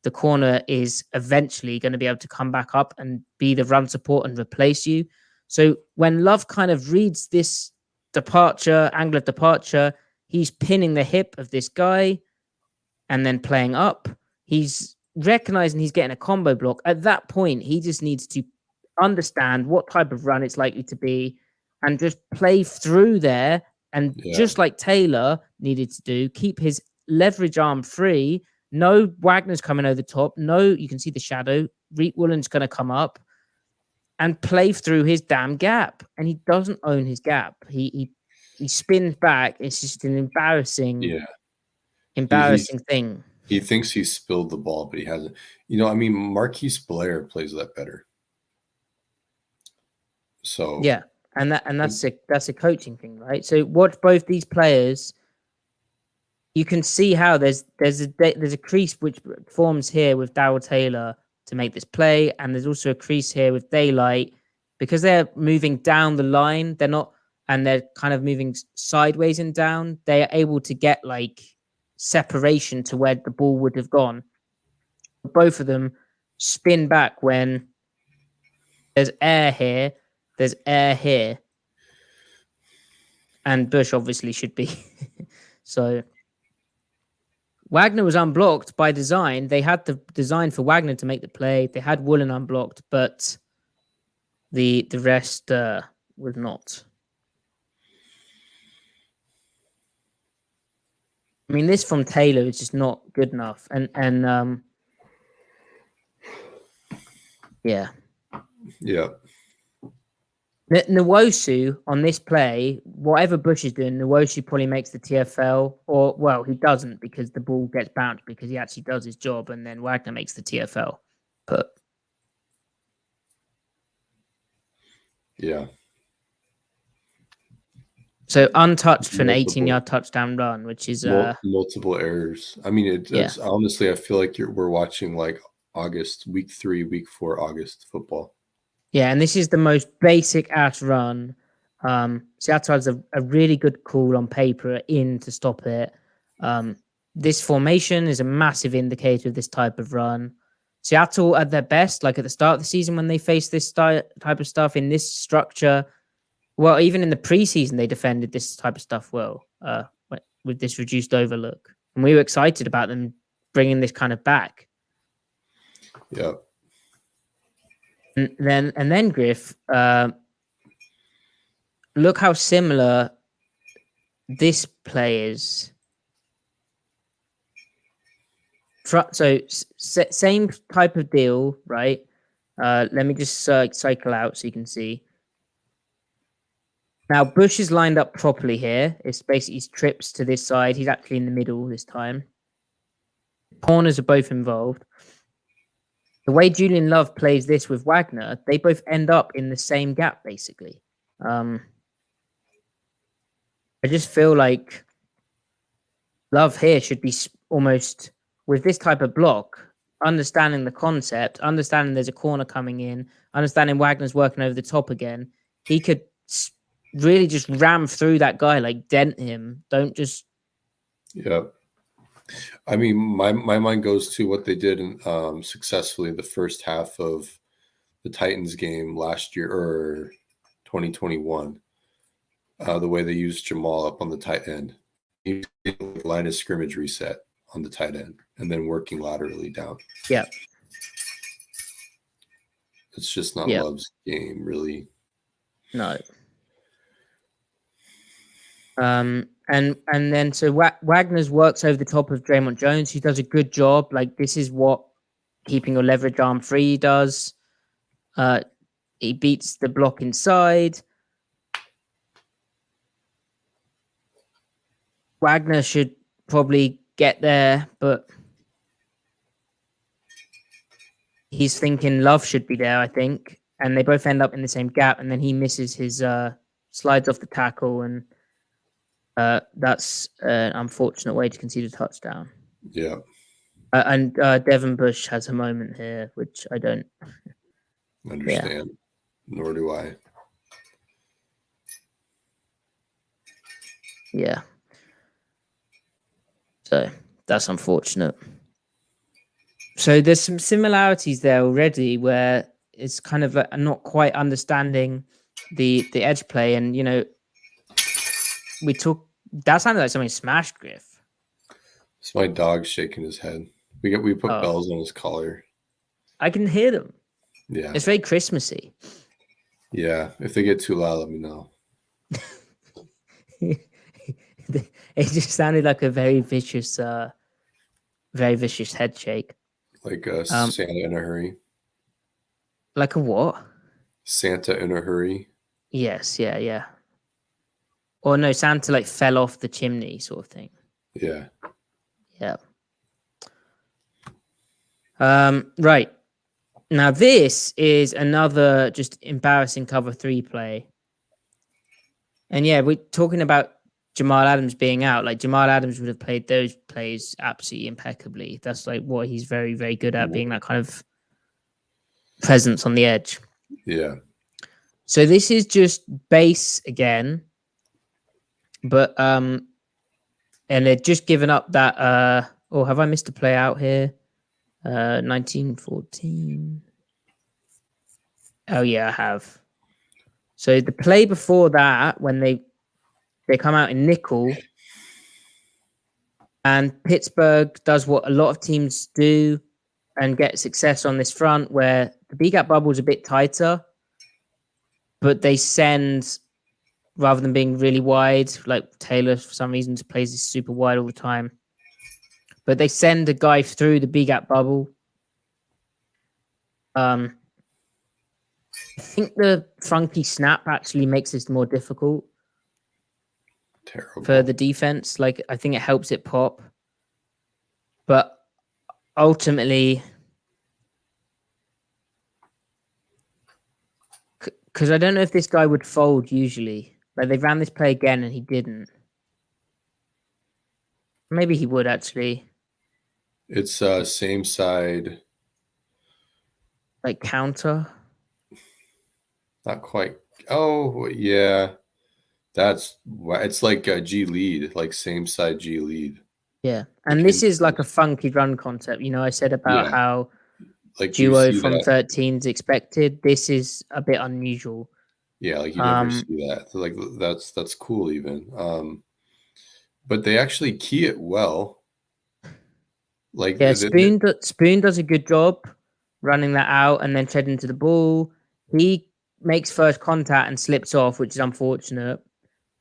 the corner is eventually going to be able to come back up and be the run support and replace you. So when Love kind of reads this angle of departure, he's pinning the hip of this guy and then playing up. He's recognizing he's getting a combo block. At that point, he just needs to understand what type of run it's likely to be and just play through there. And just like Taylor needed to do, keep his leverage arm free. No Wagner's coming over the top. No, you can see the shadow. Reek Woolen's going to come up and play through his damn gap. And he doesn't own his gap. He spins back. It's just an embarrassing thing. He thinks he spilled the ball, but he hasn't. Marquise Blair plays that better. So yeah. And that's a coaching thing, right? So watch both these players. You can see how there's a crease which forms here with Darryl Taylor to make this play. And there's also a crease here with daylight. Because they're moving down the line, they're kind of moving sideways and down, they are able to get like separation to where the ball would have gone. Both of them spin back when there's air here, there's air here. And Bush obviously should be. So Wagner was unblocked by design. They had the design for Wagner to make the play. They had Woolen unblocked, but the rest was not. I mean, this from Taylor is just not good enough. And yeah. Yeah. Nwosu on this play, whatever Bush is doing, Nwosu probably makes the TFL, or well, he doesn't because the ball gets bounced because he actually does his job, and then Wagner makes the TFL. But yeah. So untouched for an 18-yard touchdown run, which is multiple errors. I mean, it's honestly, I feel like we're watching like August, week 3, week 4, August football. Yeah, and this is the most basic ass run. Seattle has a really good call on paper in to stop it. This formation is a massive indicator of this type of run. Seattle at their best, like at the start of the season when they face this type of stuff in this structure. Well, even in the preseason, they defended this type of stuff well with this reduced overlook. And we were excited about them bringing this kind of back. Yeah. And then Griff, look how similar this play is. So same type of deal, right? Let me just cycle out so you can see. Now Bush is lined up properly here. It's basically his trips to this side. He's actually in the middle this time. Corners are both involved. The way Julian Love plays this with Wagner, they both end up in the same gap, basically. I just feel like Love here should be almost, with this type of block, understanding the concept, understanding there's a corner coming in, understanding Wagner's working over the top again. He could really just ram through that guy, like dent him. Don't just... Yeah. I mean, my mind goes to what they did successfully in the first half of the Titans game last year or 2021. The way they used Jamal up on the tight end, line of scrimmage reset on the tight end, and then working laterally down. Yeah, it's just not Love's game, really. No. And then so Wagner's works over the top of Draymond Jones, who does a good job. Like, this is what keeping your leverage arm free does. He beats the block inside. Wagner should probably get there, but he's thinking Love should be there, I think. And they both end up in the same gap, and then he misses his slides off the tackle, and that's an unfortunate way to concede a touchdown. Yeah. And Devin Bush has a moment here, which I don't understand. Yeah. Nor do I. Yeah. So that's unfortunate. So there's some similarities there already where it's kind of not quite understanding the edge play. And, you know, that sounded like something smashed, Griff. It's my dog shaking his head. We put bells on his collar. I can hear them. Yeah. It's very Christmassy. Yeah. If they get too loud, let me know. It just sounded like a very vicious head shake. Like a Santa in a hurry. Like a what? Santa in a hurry. Yes, yeah. Or no, Santa like fell off the chimney sort of thing. Yeah. Yeah. Right. Now this is another just embarrassing cover 3 play. And yeah, we're talking about Jamal Adams being out. Like, Jamal Adams would have played those plays absolutely impeccably. That's like what he's very, very good at, being that kind of presence on the edge. Yeah. So this is just base again, but and they're just given up that. Oh, have I missed a play out here? 1914. Oh yeah, I have. So the play before that, when they come out in nickel, and Pittsburgh does what a lot of teams do and get success on this front, where the B-gap bubble is a bit tighter, but they send, rather than being really wide, like Taylor for some reason plays this super wide all the time, but they send a guy through the B-gap bubble. I think the funky snap actually makes this more difficult. Terrible. For the defense. Like, I think it helps it pop. But ultimately, because I don't know if this guy would fold usually. Like, they ran this play again and he didn't. Maybe he would actually. It's same side. Like counter. Not quite. Oh, yeah. It's like a G lead, like same side G lead. Yeah. And this is like a funky run concept. You know, I said about how like duo from 13 is expected. This is a bit unusual. Yeah, like you never see that. Like that's cool even. But they actually key it well. Like Spoon does a good job running that out and then treading to the ball. He makes first contact and slips off, which is unfortunate.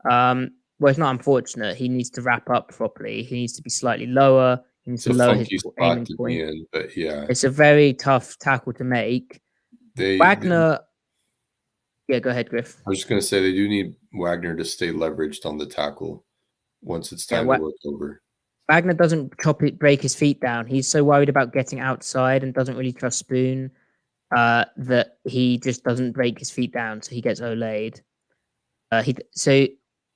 Well, it's not unfortunate. He needs to wrap up properly. He needs to be slightly lower. He needs to lower his aiming point. But yeah, it's a very tough tackle to make. Wagner. Yeah, go ahead, Griff. I was just going to say they do need Wagner to stay leveraged on the tackle once it's time to work over. Wagner doesn't break his feet down. He's so worried about getting outside and doesn't really trust Spoon that he just doesn't break his feet down, so he gets olayed. So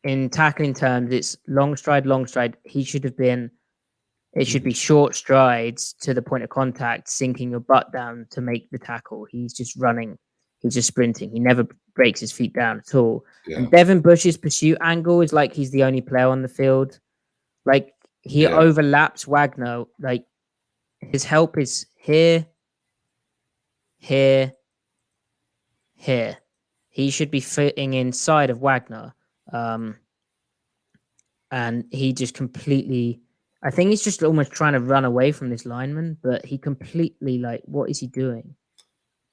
in tackling terms, it's long stride. He should have been. It should be short strides to the point of contact, sinking your butt down to make the tackle. He's just running. He's just sprinting. He never breaks his feet down at all. Yeah. And Devin Bush's pursuit angle is like he's the only player on the field. Like he overlaps Wagner. Like his help is here. He should be fitting inside of Wagner. And he just completely... I think he's just almost trying to run away from this lineman, but he completely, like, what is he doing?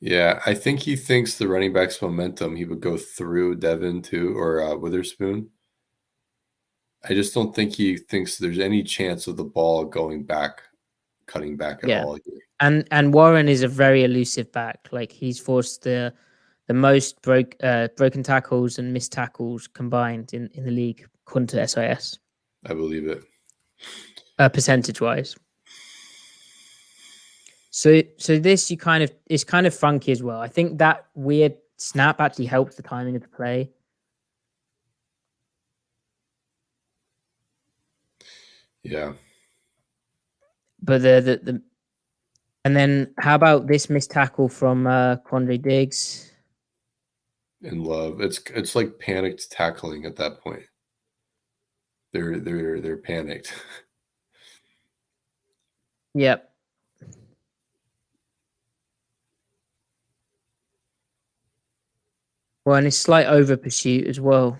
Yeah, I think he thinks the running back's momentum, he would go through Devin too, or Witherspoon. I just don't think he thinks there's any chance of the ball going back, cutting back at all here. And Warren is a very elusive back. Like, he's forced the most broken tackles and missed tackles combined in the league, according to SIS. I believe it. Percentage-wise. So this is kind of funky as well. I think that weird snap actually helps the timing of the play. Yeah. But the and then how about this missed tackle from Quandre Diggs? In Love. It's like panicked tackling at that point. They're panicked. Yep. Well, and it's slight over pursuit as well.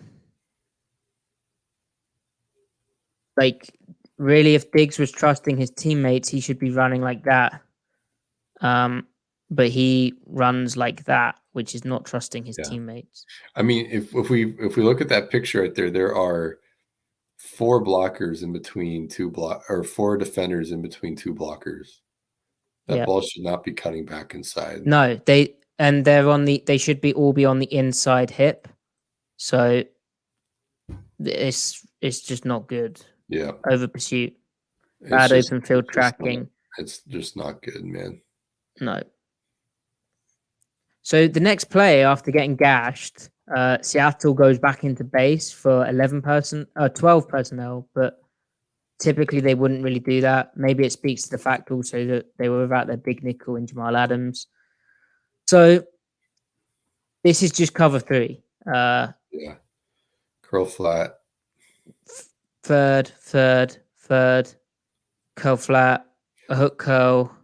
Like, really, if Diggs was trusting his teammates, he should be running like that. But he runs like that, which is not trusting his teammates. I mean, if we look at that picture right there are 4 blockers in between or 4 defenders in between 2 blockers. That ball should not be cutting back inside. No, they should all be on the inside hip. So it's just not good. Yeah. Over pursuit. Bad open field tracking. It's just not good, man. No. So the next play after getting gashed, Seattle goes back into base for 12 personnel, but typically they wouldn't really do that. Maybe it speaks to the fact also that they were without their big nickel in Jamal Adams. So this is just cover 3. Yeah. Curl flat. Third, curl flat, a hook curl.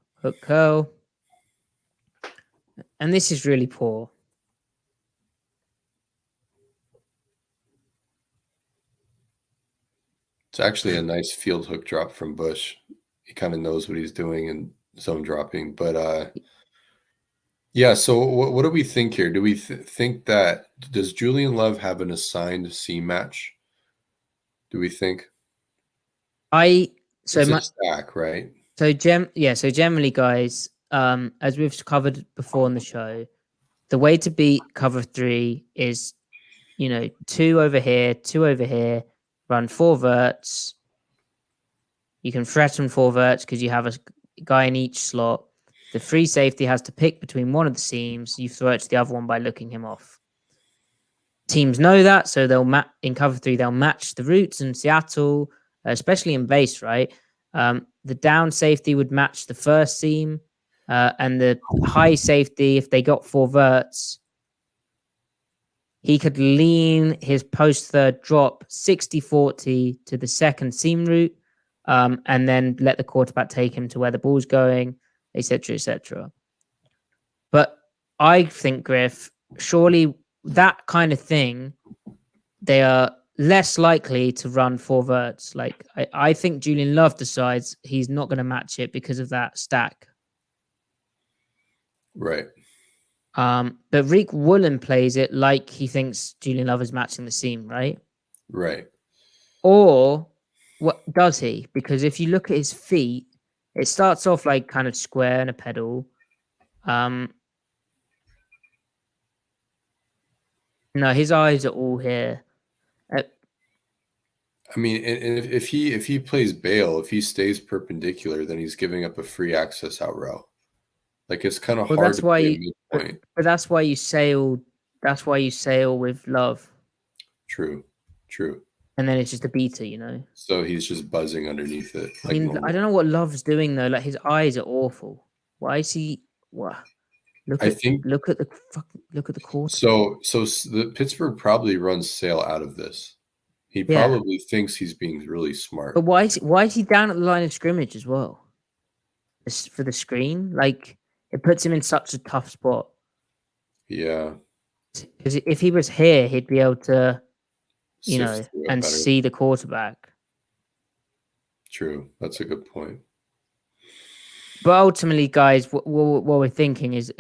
And this is really poor. It's actually a nice field hook drop from Bush. He kind of knows what he's doing in zone dropping. But yeah, so what do we think here? Do we think that does Julian Love have an assigned seam match? Do we think? It's a stack, right? So generally, guys, as we've covered before on the show, the way to beat cover 3 is, 2 over here, 2 over here, run 4 verts. You can threaten 4 verts because you have a guy in each slot. The free safety has to pick between one of the seams. You throw it to the other one by looking him off. Teams know that, so they'll in cover 3, they'll match the routes in Seattle, especially in base, right? The down safety would match the first seam, and the high safety, if they got 4 verts, he could lean his post third drop 60-40 to the second seam route, and then let the quarterback take him to where the ball's going, etc., etc. But I think, Griff, surely that kind of thing, they are less likely to run 4 verts. Like, I think Julian Love decides he's not going to match it because of that stack. Right. But Rick Woolen plays it like he thinks Julian Love is matching the seam, right? Right. Or what does he? Because if you look at his feet, it starts off like kind of square and a pedal. No, his eyes are all here. I mean, and if he plays bail, if he stays perpendicular, then he's giving up a free access out route. Like, it's kind of hard to play a midpoint. But that's why you sail. That's why you sail with Love. True. And then it's just a beta, So he's just buzzing underneath it. I mean, normal. I don't know what Love's doing though. Like, his eyes are awful. Why is he? What? Look at the quarter. So the Pittsburgh probably runs sail out of this. He probably thinks he's being really smart. But why is he down at the line of scrimmage as well? For the screen, like, it puts him in such a tough spot. Yeah. Because if he was here, he'd be able to, and see the quarterback. True. That's a good point. But ultimately, guys, what we're thinking is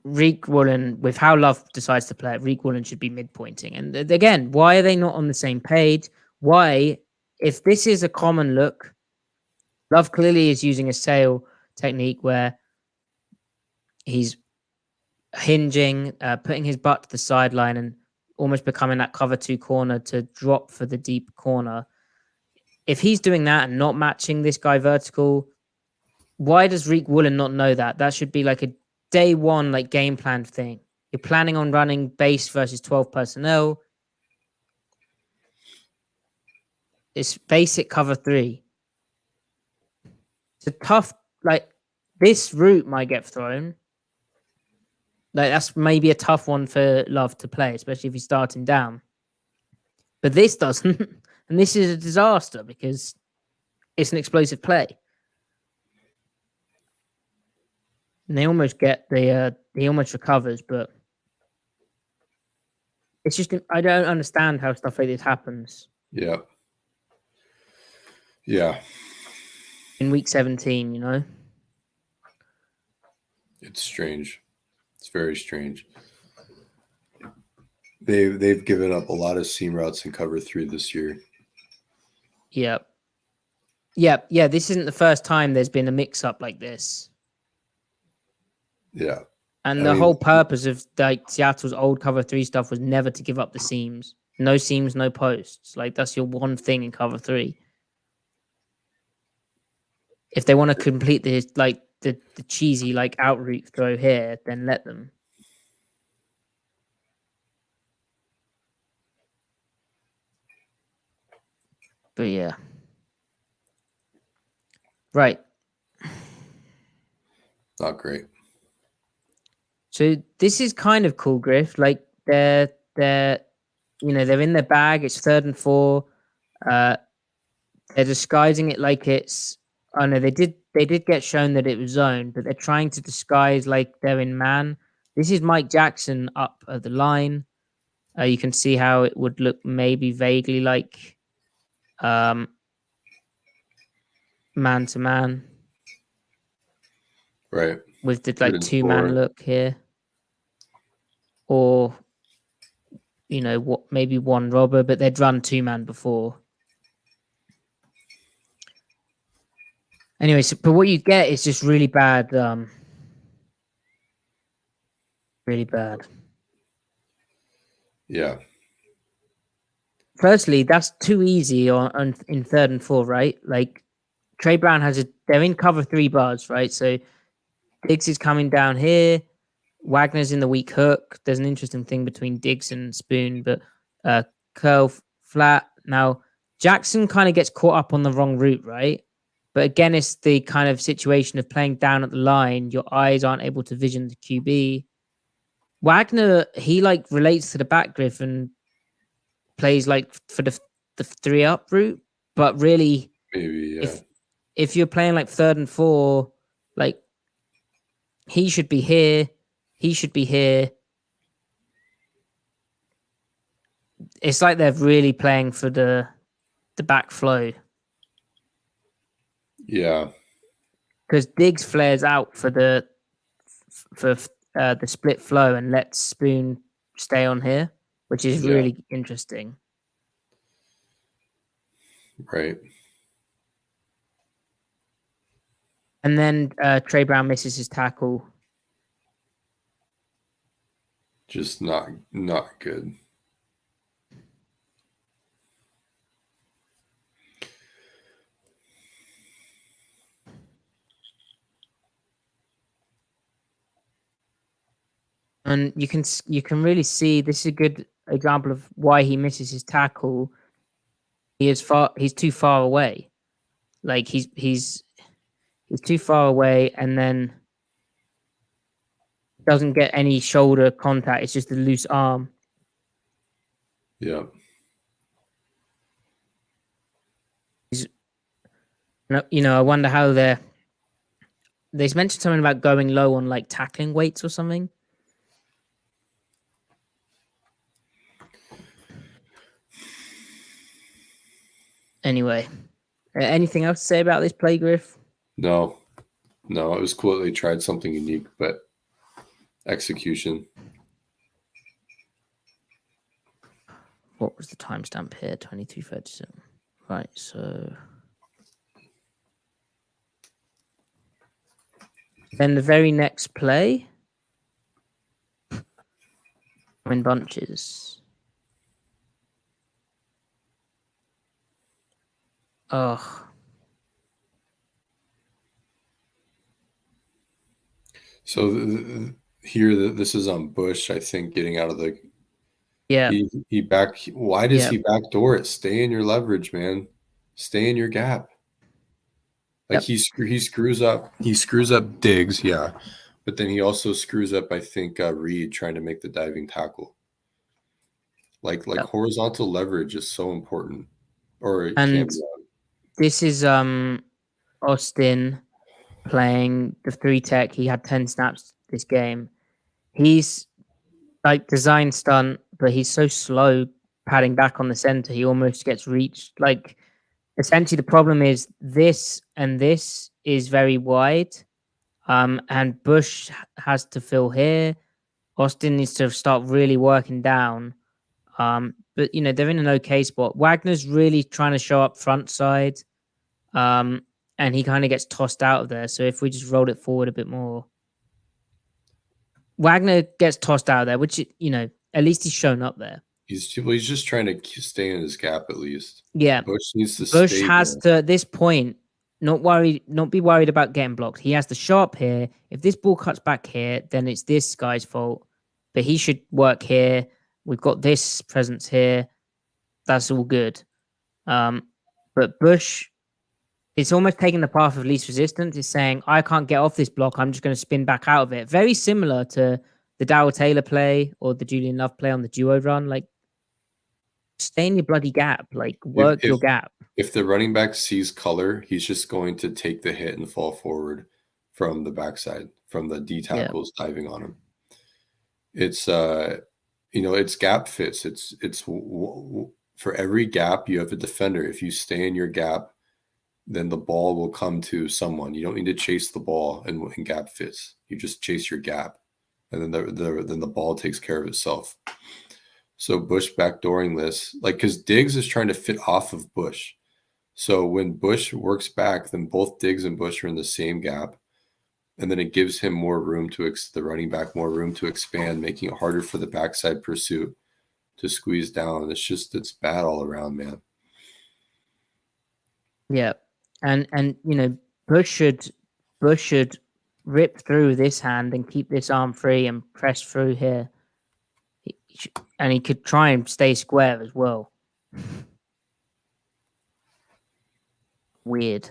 Reek Woolen, with how Love decides to play it, Reek Woolen should be midpointing. And again, why are they not on the same page? Why, if this is a common look, Love clearly is using a sail technique where he's hinging, putting his butt to the sideline and almost becoming that cover 2 corner to drop for the deep corner. If he's doing that and not matching this guy vertical, why does Reek Woolen not know that? That should be like a day one, like, game plan thing. You're planning on running base versus 12 personnel. It's basic cover 3. It's a tough, like, this route might get thrown. Like, that's maybe a tough one for Love to play, especially if he's starting down. But this doesn't. And this is a disaster because it's an explosive play. And they almost get he almost recovers, but it's just, I don't understand how stuff like this happens. Yeah. Yeah. In week 17, It's strange. It's very strange. They've given up a lot of seam routes in cover 3 this year. Yep. This isn't the first time there's been a mix-up like this. Yeah. And the whole purpose of, like, Seattle's old cover 3 stuff was never to give up the seams. No seams, no posts. Like, that's your one thing in cover 3. If they want to complete this, like, the cheesy, like, out route throw here, then let them. But yeah. Right. Not great. So this is kind of cool, Griff. Like they're they're in their bag. It's 3rd and 4. They're disguising it like it's. Oh no, they did get shown that it was zone, but they're trying to disguise like they're in man. This is Mike Jackson up at the line. You can see how it would look maybe vaguely like man to man. Right. With the like 2-man look here. Or what, maybe one robber, but they'd run 2-man before. Anyway, but what you get is just really bad. Really bad. Yeah. Firstly, that's too easy in 3rd and 4, right? Like Trey Brown they're in cover 3 bars, right? So Diggs is coming down here. Wagner's in the weak hook. There's an interesting thing between Diggs and Spoon, but curl flat. Now, Jackson kind of gets caught up on the wrong route, right? But again, it's the kind of situation of playing down at the line. Your eyes aren't able to vision the QB. Wagner, he like relates to the back, Griff, and plays like for the 3-up route. But really, maybe, yeah. If you're playing like 3rd and 4, like he should be here. He should be here. It's like they're really playing for the back flow. Yeah. Because Diggs flares out for the split flow and lets Spoon stay on here, which is really interesting. Right. And then Trey Brown misses his tackle. Just not good. And you can really see this is a good example of why he misses his tackle. He's too far away. Like he's too far away, and then doesn't get any shoulder contact. It's just a loose arm. Yeah. I wonder how they mentioned something about going low on like tackling weights or something. Anyway, anything else to say about this play, Griff? No, it was cool that they tried something unique, but execution. What was the timestamp here? 23:37. Right, so then the very next play, in bunches. Oh. So here, this is on Bush, I think, getting out of the. Yeah. Why does he backdoor it? Stay in your leverage, man. Stay in your gap. Like he screws up. He screws up Diggs, yeah, but then he also screws up, I think, Reed trying to make the diving tackle. Like horizontal leverage is so important, or it can be. This is Austin playing the 3 tech. He had 10 snaps this game. He's like design stunt, but he's so slow padding back on the center. He almost gets reached. Like essentially the problem is this and this is very wide. And Bush has to fill here. Austin needs to start really working down. But they're in an okay spot. Wagner's really trying to show up front side. And he kind of gets tossed out of there. So if we just rolled it forward a bit more, Wagner gets tossed out of there, which, at least he's shown up there. He's just trying to stay in his gap at least. Yeah. Bush needs to Bush has to, at this point, not be worried about getting blocked. He has to show up here. If this ball cuts back here, then it's this guy's fault. But he should work here. We've got this presence here. That's all good. But Bush, it's almost taking the path of least resistance. It's saying, I can't get off this block. I'm just going to spin back out of it. Very similar to the Darryl Taylor play or the Julian Love play on the duo run. Like, stay in your bloody gap. Like, work your gap. If the running back sees color, he's just going to take the hit and fall forward from the backside, from the D tackles diving on him. It's it's gap fits. It's for every gap you have a defender. If you stay in your gap, then the ball will come to someone. You don't need to chase the ball in gap fits. You just chase your gap, and then the ball takes care of itself. So Bush backdooring this, like, because Diggs is trying to fit off of Bush. So when Bush works back, then both Diggs and Bush are in the same gap, and then it gives him more room the running back more room to expand, making it harder for the backside pursuit to squeeze down. It's bad all around, man. Yeah. And Bush should rip through this hand and keep this arm free and press through here. And he could try and stay square as well. Weird.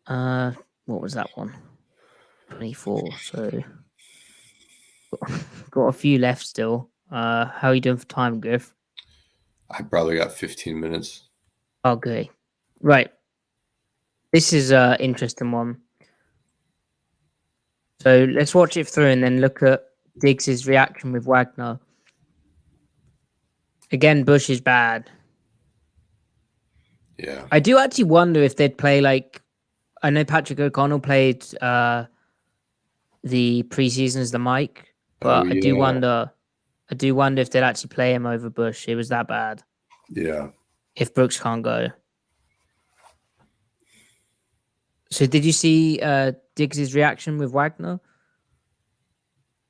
What was that one? 24. So got a few left still. How are you doing for time, Griff? I probably got 15 minutes. Okay. Right. This is an interesting one. So let's watch it through and then look at Diggs' reaction with Wagner. Again, Bush is bad. Yeah. I do actually wonder if they'd play like, I know Patrick O'Connell played the preseason as the Mike, but I do wonder if they'd actually play him over Bush. It was that bad. Yeah. If Brooks can't go. So did you see Diggs' reaction with Wagner?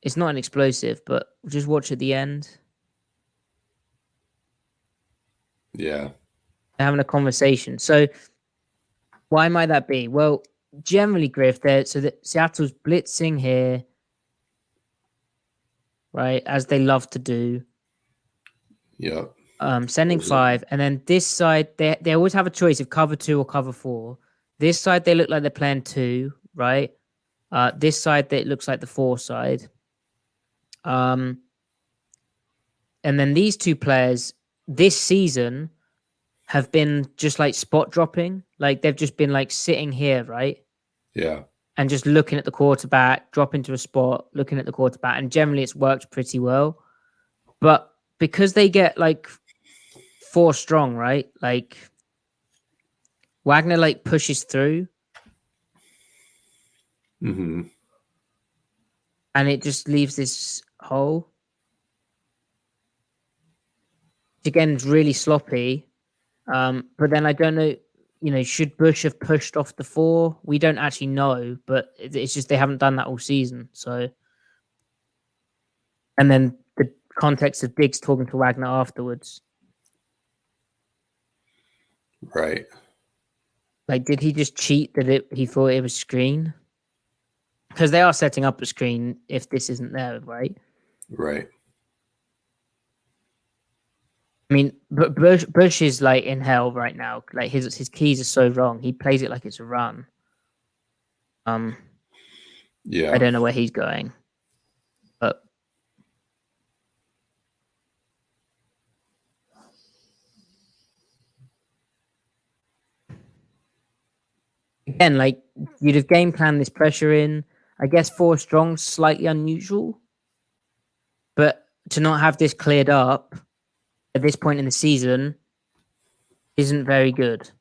It's not an explosive, but just watch at the end. Yeah. They're having a conversation. So why might that be? Well, generally, Griff, Seattle's blitzing here, right, as they love to do. Yeah. Sending 5, and then this side, they always have a choice of cover 2 or cover 4. This side, they look like they're playing 2, right? This side, it looks like the 4 side. And then these two players this season have been just like spot dropping. Like they've just been like sitting here, right? Yeah. And just looking at the quarterback, drop into a spot, looking at the quarterback. And generally it's worked pretty well. But because they get like 4 strong, right? Like Wagner like pushes through. Mm-hmm. And it just leaves this hole. Which again is really sloppy. But then I don't know, should Bush have pushed off the 4? We don't actually know, but it's just they haven't done that all season. So, and then the context of Diggs talking to Wagner afterwards. Right. Like, did he just cheat that he thought it was screen? Because they are setting up a screen if this isn't there, right? Right. I mean, Bush is like in hell right now. Like his keys are so wrong. He plays it like it's a run. Yeah. I don't know where he's going, but again, like you'd have game planned this pressure in. I guess 4 strong, slightly unusual, but to not have this cleared up at this point in the season isn't very good.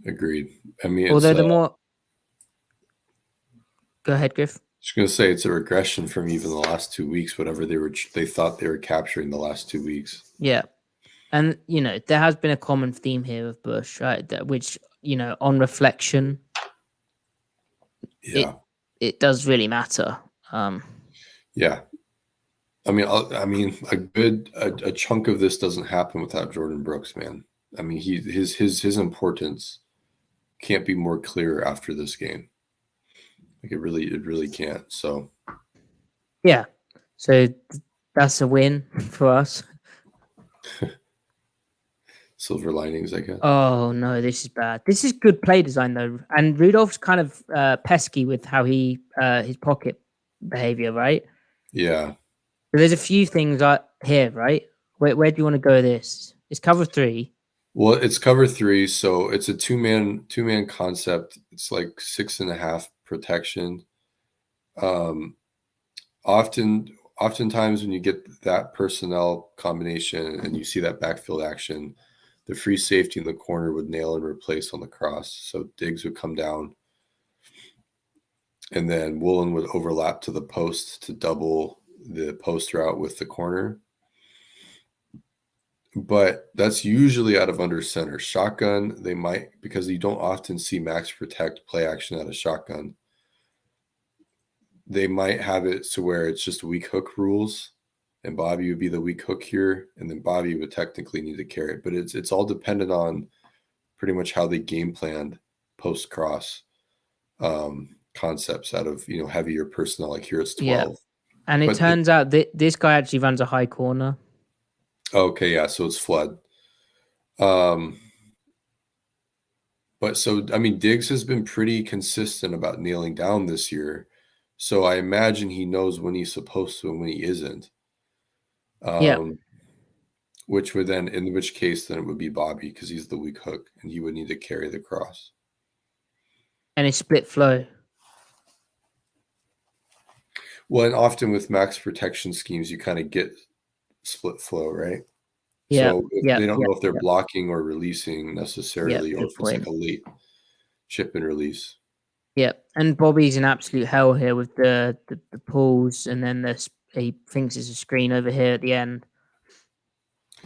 Agreed. I mean, although the more, go ahead, Griff. Just gonna say it's a regression from even the last 2 weeks, whatever they thought they were capturing the last 2 weeks. Yeah, and there has been a common theme here with Bush, right? Which on reflection, yeah, it does really matter. Yeah. I mean, a chunk of this doesn't happen without Jordan Brooks, man. I mean, his importance can't be more clear after this game. Like it really can't. So, yeah. So that's a win for us. silver linings, I guess. Oh no, this is bad. This is good play design though, and Rudolph's kind of pesky with how he his pocket behavior, right? Yeah. So there's a few things here, right? Where do you want to go with this? It's cover 3. Well, it's cover 3, so it's a two-man concept. It's like 6.5 protection. Oftentimes when you get that personnel combination and you see that backfield action, the free safety in the corner would nail and replace on the cross. So Diggs would come down, and then Woolen would overlap to the post to double the post route with the corner. But that's usually out of under center. Shotgun, they might, because you don't often see max protect play action out of shotgun. They might have it to where it's just weak hook rules, and Bobby would be the weak hook here, and then Bobby would technically need to carry it. But it's all dependent on pretty much how they game planned post cross concepts out of heavier personnel. Like here it's 12. Yeah. And it turns out that this guy actually runs a high corner. Okay, yeah, so it's flood. But so I mean, Diggs has been pretty consistent about kneeling down this year. So I imagine he knows when he's supposed to and when he isn't. Which would then, in which case, then it would be Bobby because he's the weak hook and he would need to carry the cross. And it's split flow. Well, and often with max protection schemes, you kind of get split flow, right? Yeah. So they don't know if they're blocking or releasing necessarily, or if it's like a late chip and release. Yeah, and Bobby's in absolute hell here with the pulls, and then he thinks it's a screen over here at the end.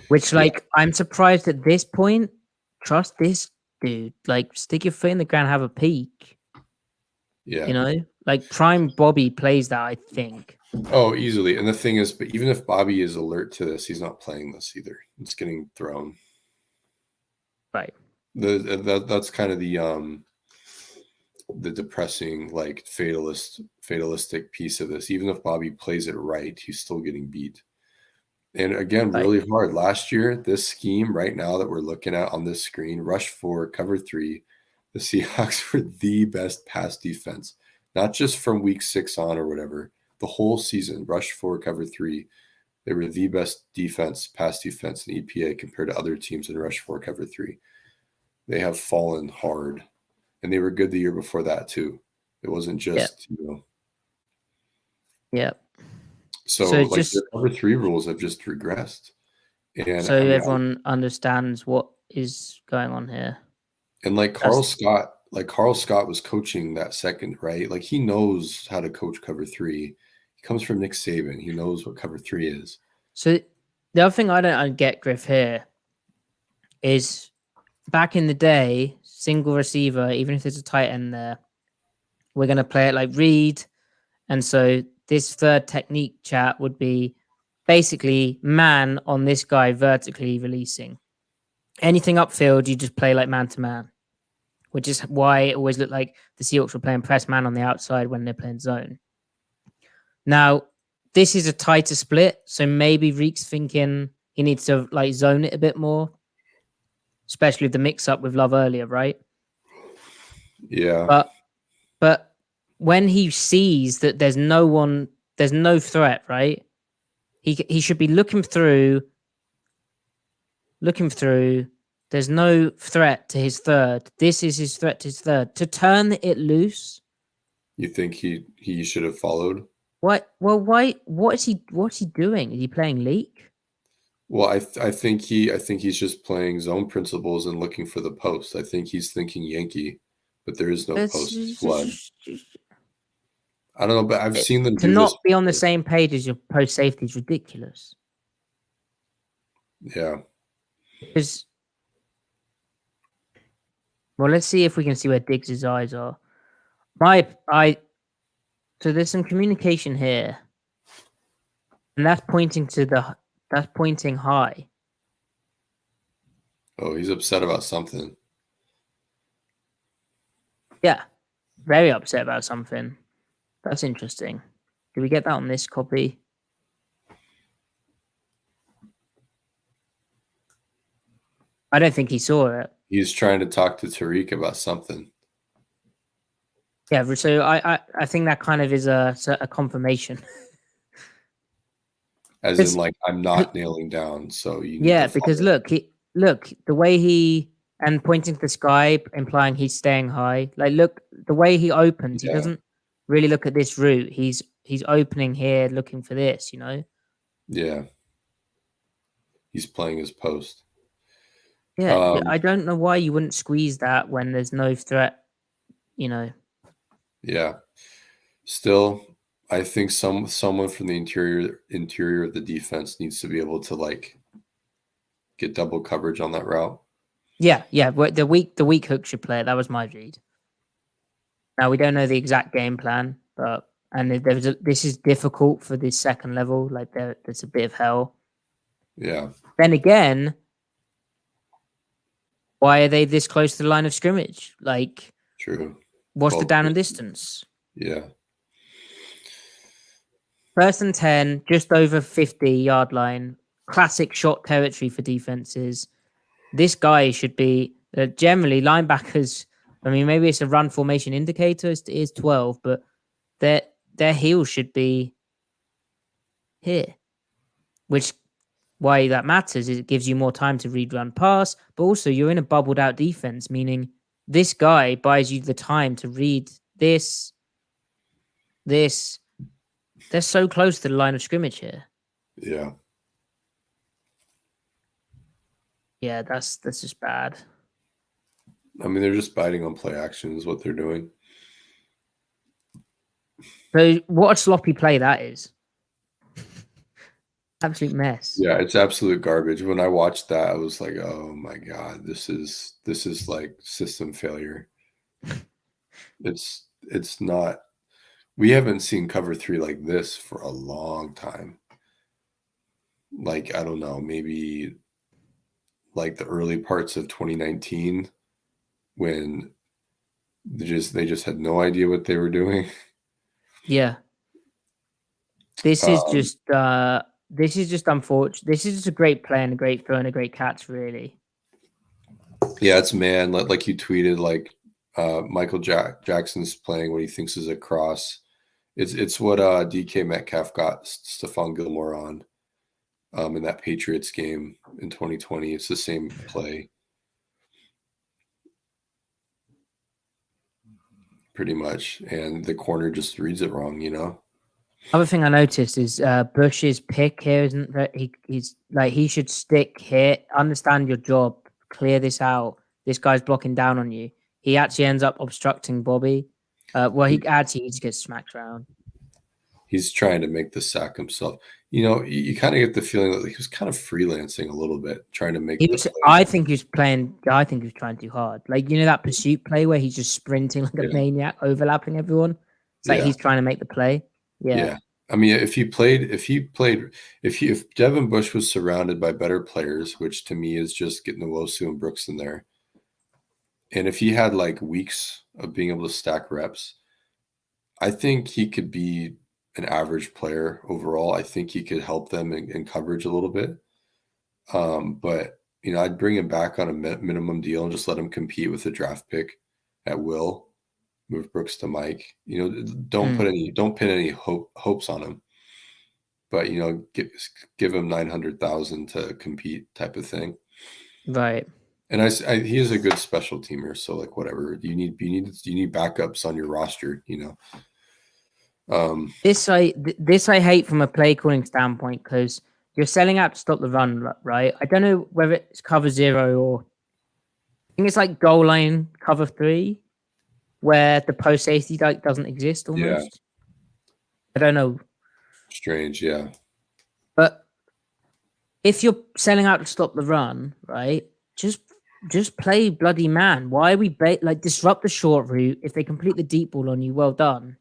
Which, I'm surprised at this point. Trust this dude. Like, stick your foot in the ground, have a peek. Yeah. Prime Bobby plays that, I think. Oh, easily. And the thing is, but even if Bobby is alert to this, he's not playing this either. It's getting thrown. Right. That's kind of the depressing, like fatalistic piece of this. Even if Bobby plays it right, he's still getting beat. And again, really hard. Last year, this scheme right now that we're looking at on this screen, rush 4, cover 3, the Seahawks were the best pass defense, not just from week 6 on or whatever. The whole season, rush 4, cover 3, they were the best pass defense in EPA compared to other teams in rush 4, cover 3. They have fallen hard, and they were good the year before that too. It wasn't just Yeah. So the cover 3 rules have just regressed, and so everyone understands what is going on here. And Carl Scott was coaching that second, right? Like he knows how to coach cover 3. He comes from Nick Saban. He knows what cover 3 is. So the other thing I don't get, Griff, here is back in the day, single receiver, even if there's a tight end there, we're going to play it like read. And so this third technique chat would be basically man on this guy vertically releasing. Anything upfield, you just play like man-to-man, which is why it always looked like the Seahawks were playing press man on the outside when they're playing zone. Now, this is a tighter split, so maybe Reek's thinking he needs to zone it a bit more, especially with the mix-up with Love earlier, right? Yeah. But when he sees that there's no threat, right? He should be looking through. There's no threat to his third. This is his threat to his third. To turn it loose. You think he should have followed? What? Well, why? What's he doing? Is he playing leak? Well, I think he's just playing zone principles and looking for the post. I think he's thinking Yankee, but there is no post flood. I don't know, but I've seen them to do not this be on the same page as your post safety is ridiculous. Yeah. Because, well, let's see if we can see where Diggs' eyes are. So there's some communication here, and that's pointing high. Oh, he's upset about something. Yeah, very upset about something. That's interesting. Did we get that on this copy? I don't think he saw it. He's trying to talk to Tariq about something. Yeah, so I think that kind of is a confirmation. As in, like, I'm not nailing down, so you need to because look, the way he and pointing to the sky, implying he's staying high. Like, look, the way he opens, he doesn't really look at this route. He's opening here, looking for this. Yeah. He's playing his post. Yeah, I don't know why you wouldn't squeeze that when there's no threat. Yeah. Still, I think someone from the interior of the defense needs to be able to, like, get double coverage on that route. Yeah. The weak hook should play it. That was my read. Now we don't know the exact game plan, but this is difficult for this second level. Like there's a bit of hell. Yeah. Then again, why are they this close to the line of scrimmage? Like, true. What's the down and distance? Yeah. 1st and 10, just over 50-yard line. Classic shot territory for defenses. This guy should be generally linebackers. I mean, maybe it's a run formation indicator. It is 12, but their heels should be here. Which why that matters is it gives you more time to read, run, pass. But also you're in a bubbled out defense, meaning this guy buys you the time to read this. They're so close to the line of scrimmage here. Yeah. Yeah, that's just bad. I mean, they're just biting on play action is what they're doing. So what a sloppy play that is. Absolute mess. Yeah, it's absolute garbage. When I watched that, I was like, oh my God, this is like system failure. It's not. We haven't seen cover 3 like this for a long time. Like, I don't know, maybe like the early parts of 2019 when they just had no idea what they were doing. Yeah. This is just unfortunate. This is just a great play and a great throw and a great catch, really. Yeah, it's man. Like you tweeted, like Michael Jackson's playing what he thinks is a cross. It's what DK Metcalf got Stephon Gilmore on in that Patriots game in 2020. It's the same play. Pretty much. And the corner just reads it wrong, Other thing I noticed is Bush's pick here isn't that he's like he should stick here, understand your job, clear this out. This guy's blocking down on you. He actually ends up obstructing Bobby. He just gets smacked around. He's trying to make the sack himself. You kind of get the feeling that he was kind of freelancing a little bit, trying to make. I think he was trying too hard. Like that pursuit play where he's just sprinting like a maniac, overlapping everyone. It's like he's trying to make the play. Yeah. I mean, if Devin Bush was surrounded by better players, which to me is just getting Nwosu and Brooks in there, and if he had like weeks of being able to stack reps, I think he could be an average player overall. I think he could help them in coverage a little bit. But I'd bring him back on a minimum deal and just let him compete with the draft pick at will. Move Brooks to Mike. Don't pin any hopes on him. But give him 900,000 to compete, type of thing. Right. And he is a good special teamer. So like whatever you need backups on your roster. This I hate from a play calling standpoint because you're selling out to stop the run, right? I don't know whether it's cover 0 or I think it's like goal line cover 3. Where the post safety doesn't exist almost. Yeah. I don't know. Strange, yeah. But if you're selling out to stop the run, right? Just play bloody man. Why are we disrupt the short route? If they complete the deep ball on you, well done.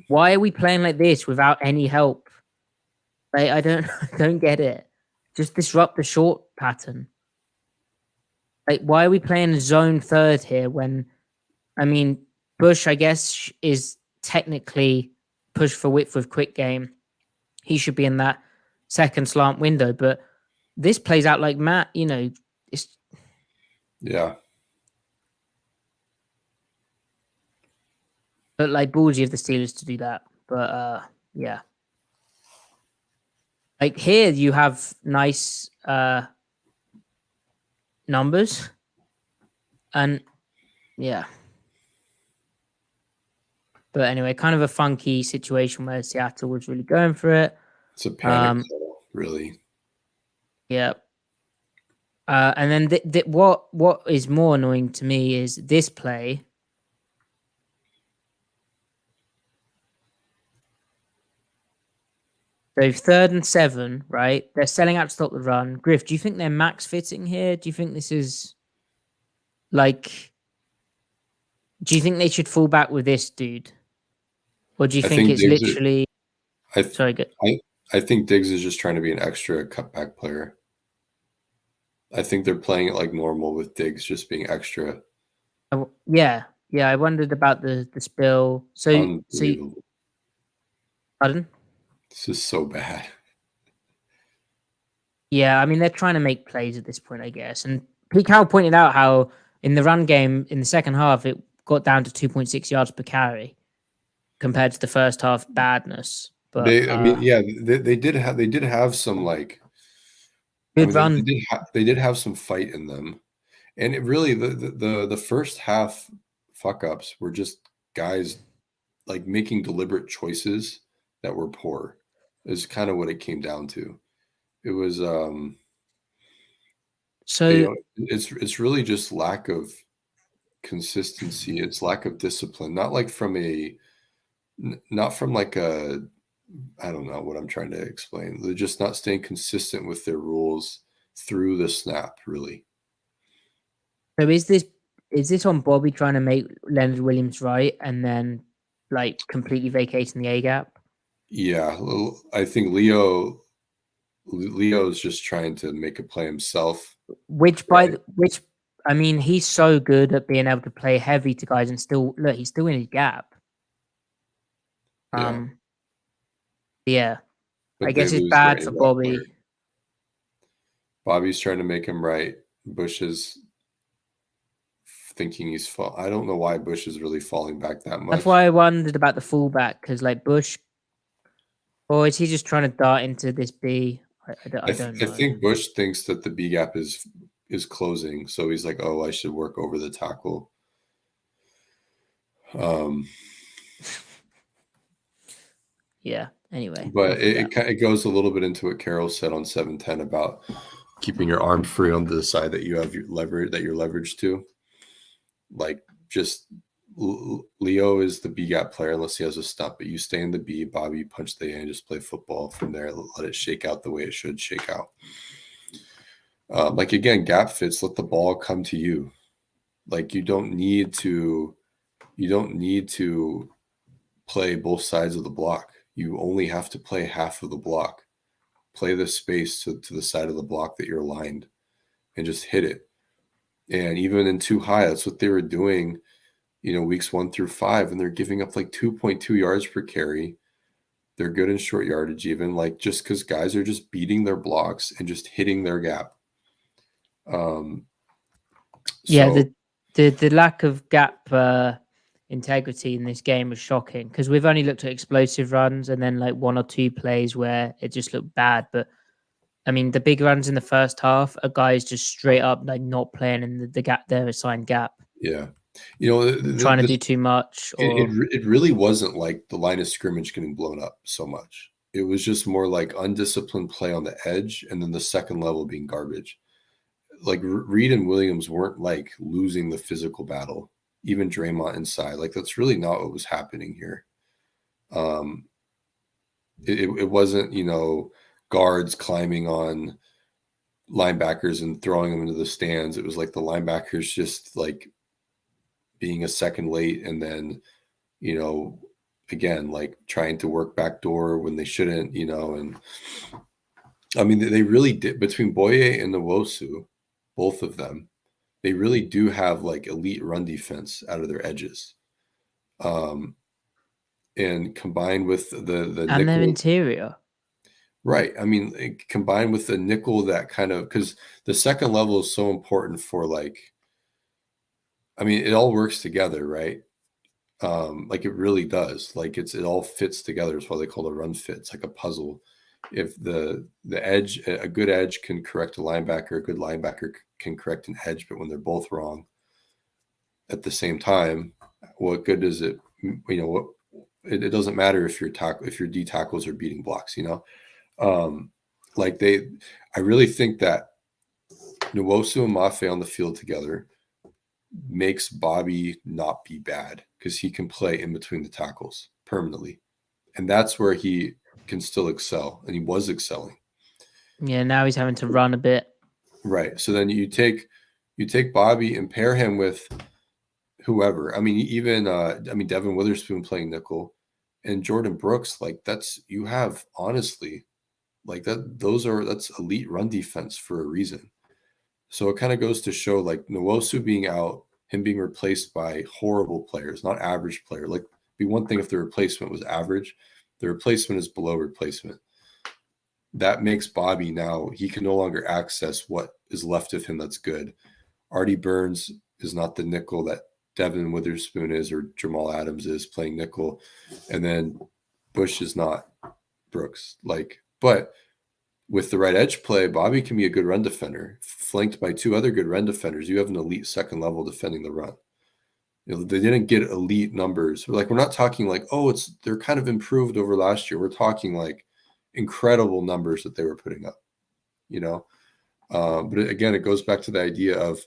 Why are we playing like this without any help? I don't get it. Just disrupt the short pattern. Like, why are we playing a zone third here when? I mean, Bush, I guess, is technically push for width with quick game. He should be in that second slant window, but this plays out like Matt, Yeah. But like ballsy of the Steelers to do that. But yeah. Like here you have nice numbers. And yeah. But anyway, kind of a funky situation where Seattle was really going for it. It's a panic call, really. Yeah. And then what is more annoying to me is this play. So 3rd and 7, right? They're selling out to stop the run. Griff, do you think they're max fitting here? Do you think this is like? Do you think they should fall back with this dude, or do you think it's Diggs literally? Sorry, good. I think Diggs is just trying to be an extra cutback player. I think they're playing it like normal with Diggs just being extra. Yeah. I wondered about the spill. So pardon? This is so bad. Yeah, I mean they're trying to make plays at this point, I guess. And Pete Carroll pointed out how in the run game in the second half it got down to 2.6 yards per carry compared to the first half badness. But they did have some like good run. They did have some fight in them, and it really the first half fuck ups were just guys like making deliberate choices that were poor. Is kind of what it came down to. It was it's really just lack of consistency. It's lack of discipline, not from like a, I don't know what I'm trying to explain. They're just not staying consistent with their rules through the snap, really. So is this on Bobby trying to make Leonard Williams right and then like completely vacating the A gap? Yeah, I think Leo's just trying to make a play himself. Which I mean, he's so good at being able to play heavy to guys and still look. He's still in his gap. Yeah. I guess it's bad for Bobby. Bobby's trying to make him right. Bush is thinking he's fall. I don't know why Bush is really falling back that much. That's why I wondered about the fullback, because like Bush, or is he just trying to dart into this B? I don't know. I think Bush thinks that the B gap is closing, so he's like, "Oh, I should work over the tackle." Yeah. Anyway, but it goes a little bit into what Carroll said on 710 about keeping your arm free on the side that you have your leverage that you're leveraged to. Like, just Leo is the B gap player unless he has a stop, but you stay in the B. Bobby punch the A and just play football from there. Let it shake out the way it should shake out. Like again, gap fits. Let the ball come to you. Like you don't need to play both sides of the block. You only have to play half of the block. Play the space to the side of the block that you're aligned and just hit it. And even in too high, that's what they were doing, weeks 1 through 5, and they're giving up like 2.2 yards per carry. They're good in short yardage, even like just because guys are just beating their blocks and just hitting their gap. The lack of gap integrity in this game was shocking because we've only looked at explosive runs and then like 1 or 2 plays where it just looked bad. But I mean, the big runs in the first half are guys just straight up like not playing in the gap, their assigned gap. Yeah. Trying to do too much. It really wasn't like the line of scrimmage getting blown up so much. It was just more like undisciplined play on the edge and then the second level being garbage. Like Reed and Williams weren't like losing the physical battle. Even Draymond inside, like that's really not what was happening here. It wasn't, guards climbing on linebackers and throwing them into the stands. It was like the linebackers just like being a second late and then, again, like trying to work backdoor when they shouldn't, and I mean, they really did between Boye and Nwosu, both of them. They really do have like elite run defense out of their edges. And combined with the and their interior. Right. I mean, combined with the nickel, that kind of, because the second level is so important for like, I mean, it all works together, right? Like it really does. Like it all fits together. It's why they call it a run fit. It's like a puzzle. If the edge, a good edge can correct a linebacker, a good linebacker can correct an edge, but when they're both wrong at the same time, what good does it? You know what? It doesn't matter if your D tackles are beating blocks. You know, like I really think that Nwosu and Mafe on the field together makes Bobby not be bad because he can play in between the tackles permanently. And that's where he can still excel. And he was excelling. Yeah, now he's having to run a bit. Right. So then you take Bobby and pair him with whoever. I mean, even Devin Witherspoon playing nickel and Jordan Brooks, like you have honestly like that's elite run defense for a reason. So it kind of goes to show like Nwosu being out, him being replaced by horrible players, not average player. Like, be one thing if the replacement was average, the replacement is below replacement. That makes Bobby now, he can no longer access what is left of him that's good. Artie Burns is not the nickel that Devin Witherspoon is or Jamal Adams is playing nickel. And then Bush is not Brooks. Like, but with the right edge play, Bobby can be a good run defender, flanked by two other good run defenders. You have an elite second level defending the run. You know, they didn't get elite numbers. Like, we're not talking like, oh, they're kind of improved over last year. We're talking like incredible numbers that they were putting up, you know. But again, it goes back to the idea of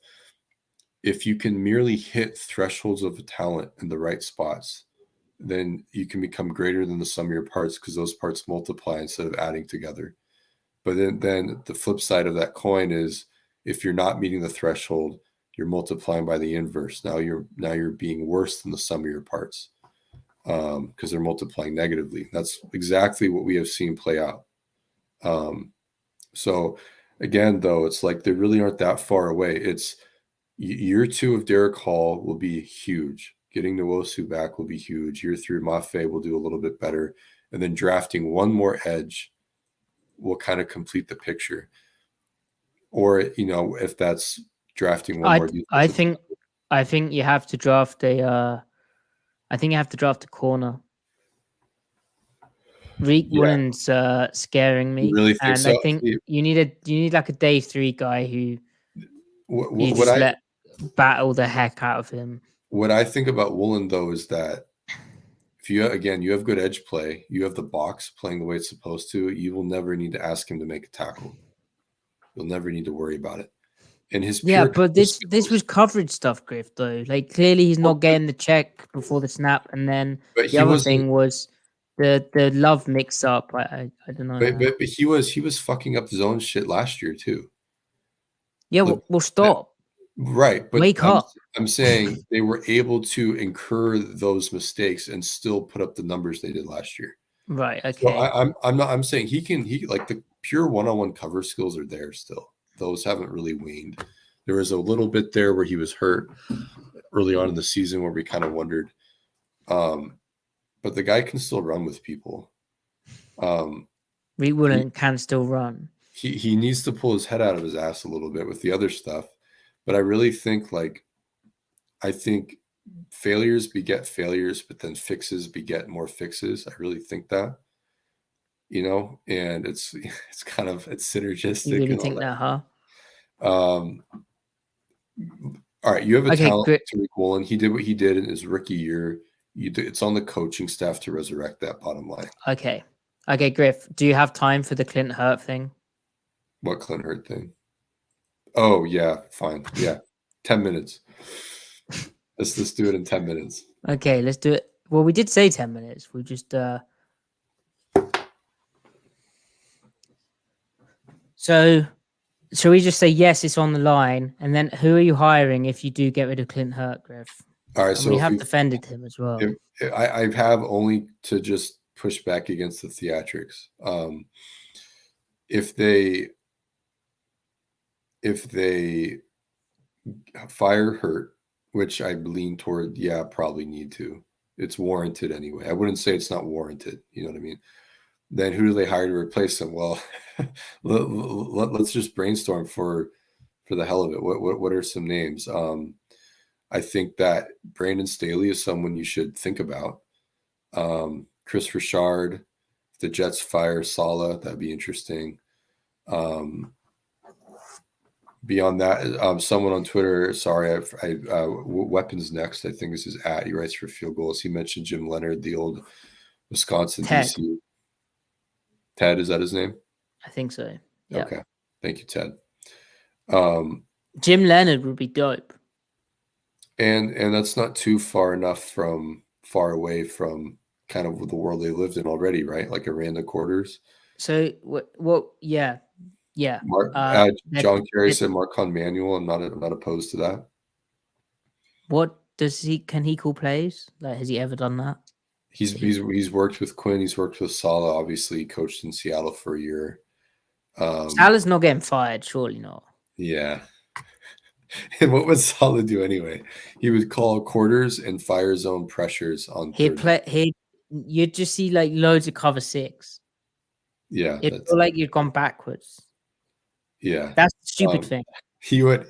if you can merely hit thresholds of talent in the right spots, then you can become greater than the sum of your parts because those parts multiply instead of adding together. But then the flip side of that coin is if you're not meeting the threshold, you're multiplying by the inverse. Now you're being worse than the sum of your parts because they're multiplying negatively. That's exactly what we have seen play out. So again, though, it's like they really aren't that far away. It's year 2 of Derek Hall will be huge. Getting Nwosu back will be huge. Year 3, Mafe will do a little bit better. And then drafting one more edge will kind of complete the picture. Or, you know, if that's drafting one more. I think you have to draft a corner. Reek Williams scaring me. You really think and so? I think you need like a day 3 guy who let battle the heck out of him. What I think about Woolen though is that if you have good edge play, you have the box playing the way it's supposed to, you will never need to ask him to make a tackle. You'll never need to worry about it. And but this was coverage stuff, Griff, though. Like, clearly he's not getting the check before the snap, and then the other thing was the love mix up. I don't know. But he was fucking up his own shit last year too. Yeah, we'll stop. Right, but wake up. I'm saying they were able to incur those mistakes and still put up the numbers they did last year. Right. Okay. So I'm saying he like the pure one-on-one cover skills are there still. Those haven't really waned. There was a little bit there where he was hurt early on in the season where we kind of wondered. But the guy can still run with people. Reed can still run. He needs to pull his head out of his ass a little bit with the other stuff. But I really think I think failures beget failures, but then fixes beget more fixes. I really think that, you know, and it's synergistic. You really think that, huh? All right, you have a talent to Tariq Woolen. He did what he did in his rookie year. It's on the coaching staff to resurrect that bottom line. Okay, Griff, do you have time for the Clint Hurt thing? What Clint Hurt thing? Oh, yeah, fine. Yeah, 10 minutes. Let's do it in 10 minutes. Okay, let's do it. Well, we did say 10 minutes. We just... So, shall we just say, yes, it's on the line? And then who are you hiring if you do get rid of Clint Hurt, Griff? All right, so we have defended him as well. I have only to just push back against the theatrics. If they fire Hurt, which I lean toward, yeah, probably need to. It's warranted anyway. I wouldn't say it's not warranted. You know what I mean? then who do they hire to replace him? Well, let's just brainstorm for the hell of it. What are some names? I think that Brandon Staley is someone you should think about. Chris Richard, if the Jets fire Saleh, that'd be interesting. Beyond that, someone on Twitter, sorry, Weapons Next, I think this is at, he writes for Field Goals. He mentioned Jim Leonard, the old Wisconsin Ted. DC. Ted, is that his name? I think so. Yeah. Okay. Thank you, Ted. Jim Leonard would be dope. And that's not too far away from kind of the world they lived in already, right? Like Aranda Quarters. So what? Yeah. John Kerry said Marcon Manuel. I'm not opposed to that. What does he? Can he call plays? Like, has he ever done that? He's worked with Quinn. He's worked with Saleh. Obviously, he coached in Seattle for a year. Saleh's not getting fired, surely not. Yeah. And what would Saleh do anyway? He would call quarters and fire zone pressures on. You'd just see like loads of cover six. Yeah, it'd feel like you'd gone backwards. Yeah, that's the stupid thing. He would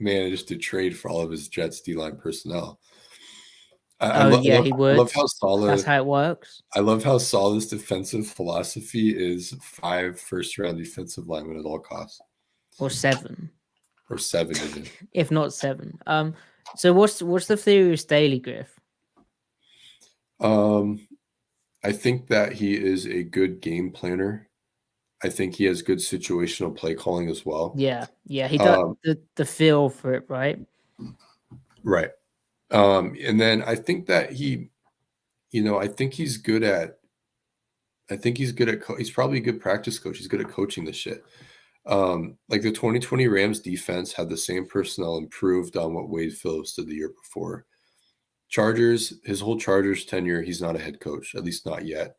manage to trade for all of his Jets D-line personnel. He would. I love how Saleh. That's how it works. I love how Saleh's defensive philosophy is 5 first-round defensive linemen at all costs, or 7. Or 7 even. If not 7. So what's the theory of Staley, Griff? I think that he is a good game planner. I think he has good situational play calling as well. Yeah, he does the feel for it, right? Right. And then I think that he's good at he's probably a good practice coach. He's good at coaching the shit. Like the 2020 Rams defense had the same personnel, improved on what Wade Phillips did the year before. Chargers, his whole Chargers tenure, he's not a head coach, at least not yet.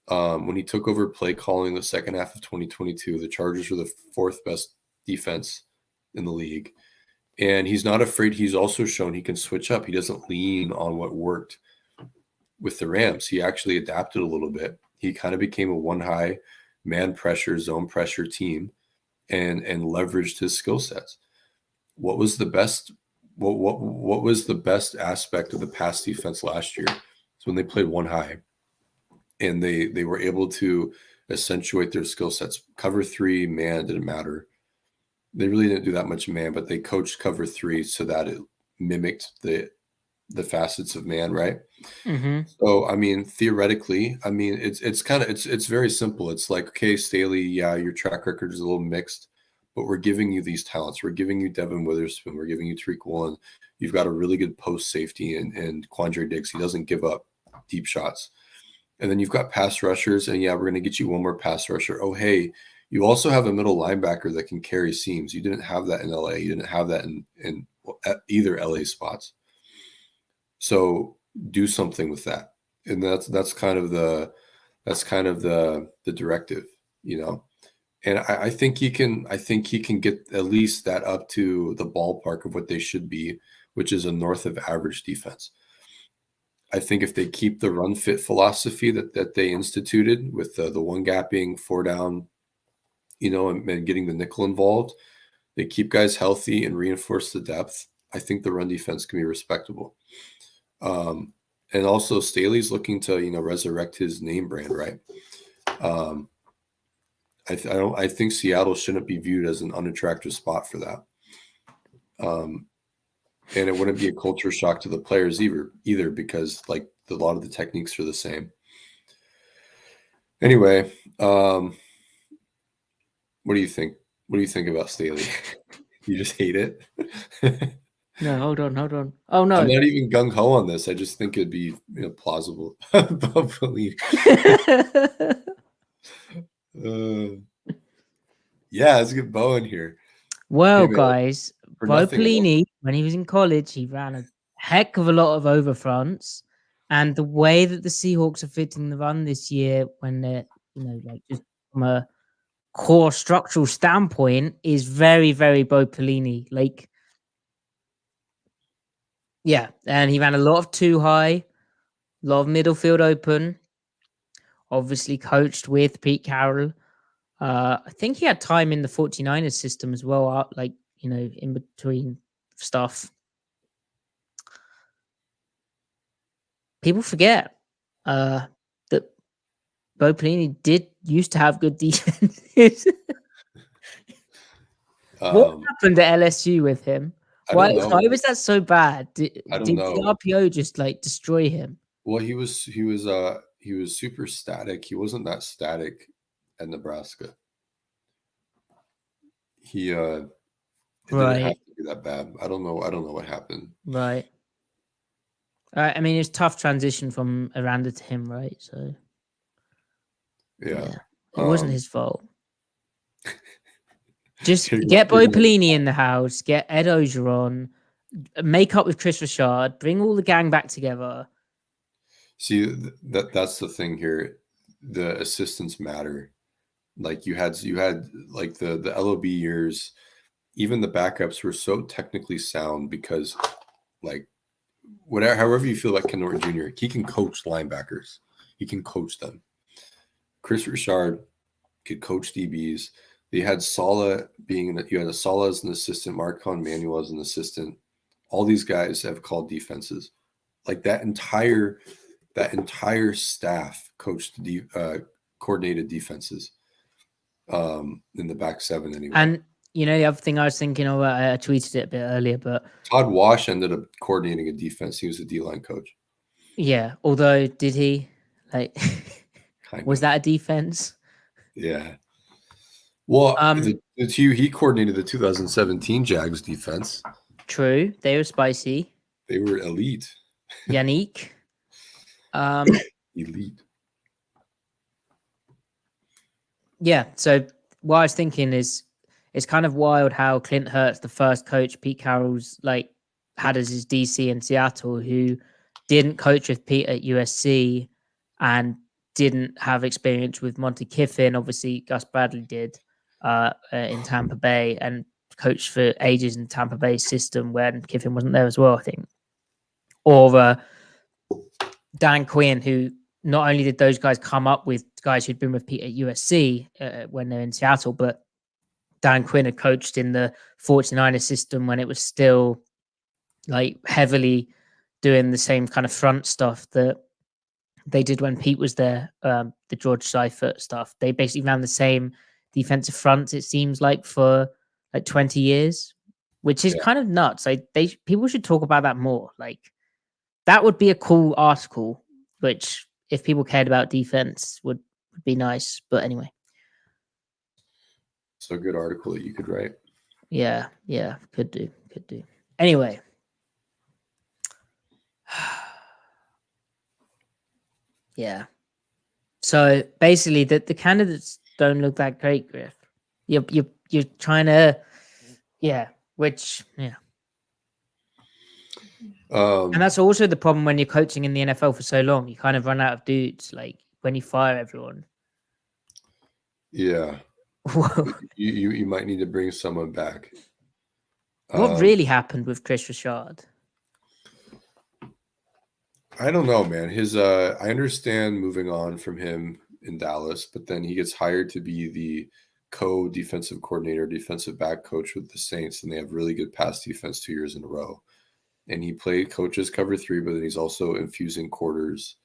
When he took over play calling the second half of 2022, the Chargers were the 4th best defense in the league. And he's not afraid. He's also shown he can switch up. He doesn't lean on what worked with the Rams. He actually adapted a little bit. He kind of became a one-high man pressure, zone pressure team and leveraged his skill sets. What was the best aspect of the pass defense last year? It's when they played one high and they were able to accentuate their skill sets. Cover 3, man, didn't matter. They really didn't do that much man, but they coached cover 3 so that it mimicked the facets of man, right? Mm-hmm. So, I mean, theoretically, I mean, it's very simple. It's like, okay, Staley, yeah, your track record is a little mixed, but we're giving you these talents. We're giving you Devin Witherspoon. We're giving you Tariq Woolen. You've got a really good post safety and Quandre Diggs. He doesn't give up deep shots. And then you've got pass rushers, and yeah, we're going to get you one more pass rusher. Oh, hey, you also have a middle linebacker that can carry seams. You didn't have that in LA. You didn't have that in either LA spots. So do something with that. And that's kind of the directive, you know. And I think he can get at least that up to the ballpark of what they should be, which is a north of average defense. I think if they keep the run fit philosophy that they instituted with the one gapping, 4 down, you know, and getting the nickel involved, they keep guys healthy and reinforce the depth. I think the run defense can be respectable. And also Staley's looking to, you know, resurrect his name brand, right? I think Seattle shouldn't be viewed as an unattractive spot for that. And it wouldn't be a culture shock to the players either because like a lot of the techniques are the same. Anyway, what do you think? What do you think about Staley? You just hate it? No, hold on. Oh no, I'm not even gung ho on this. I just think it'd be, you know, plausible. Yeah, let's get Bo in here. Well, hey, guys, Bo Pelini, when he was in college, he ran a heck of a lot of overfronts, and the way that the Seahawks are fitting the run this year, when they're, you know, like just from a core structural standpoint, is very, very Bo Pelini. Like, yeah, and he ran a lot of 2 high, a lot of middle field open. obviously coached with Pete Carroll. I think he had time in the 49ers system as well, like, in between stuff. People forget that Bo Pelini used to have good defenses. What happened at LSU with him? Why was that so bad? Did the RPO just like destroy him? Well, he was super static. He wasn't that static at Nebraska. He it didn't have to be that bad. I don't know what happened. Right. I mean, it's tough transition from Aranda to him, right? So yeah. It wasn't his fault. Just get Bo Pelini in the house, get Ed Ogeron, make up with Chris Richard, bring all the gang back together. See, that's the thing here. The assistants matter. Like you had like the LOB years, even the backups were so technically sound because, like, however you feel about Ken Norton Jr., he can coach linebackers. He can coach them. Chris Richard could coach DBs. They had Sala you had a Sala as an assistant, Marcon Manuel as an assistant. All these guys have called defenses. Like that entire staff coached coordinated defenses in the back seven anyway. And the other thing I was thinking of, I tweeted it a bit earlier, but Todd Wash ended up coordinating a defense. He was a D-line coach. Yeah, although did he was that a defense? Yeah. Well, he coordinated the 2017 Jags defense. True, they were spicy. They were elite. Yannick. Elite. Yeah, so what I was thinking is it's kind of wild how Clint Hurts, the first coach Pete Carroll's had as his DC in Seattle, who didn't coach with Pete at USC and didn't have experience with Monty Kiffin. Obviously, Gus Bradley did in Tampa Bay and coached for ages in Tampa Bay's system when Kiffin wasn't there as well, I think. Or Dan Quinn, who not only did those guys come up with guys who'd been with Pete at USC when they're in Seattle, but Dan Quinn had coached in the 49ers system when it was still heavily doing the same kind of front stuff that they did when Pete was there, the George Seifert stuff. They basically ran the same defensive fronts, it seems like, for 20 years, which is kind of nuts. People should talk about that more. That would be a cool article, which if people cared about defense would be nice. But anyway. So a good article that you could write. Yeah, could do. Anyway. Yeah. So basically the candidates don't look that great, Griff. You're trying to and that's also the problem when you're coaching in the NFL for so long. You kind of run out of dudes, when you fire everyone. Yeah. you might need to bring someone back. What really happened with Chris Richard? I don't know, man. I understand moving on from him in Dallas, but then he gets hired to be the co-defensive coordinator, defensive back coach with the Saints, and they have really good pass defense 2 years in a row. And he coaches cover 3, but then he's also infusing quarters.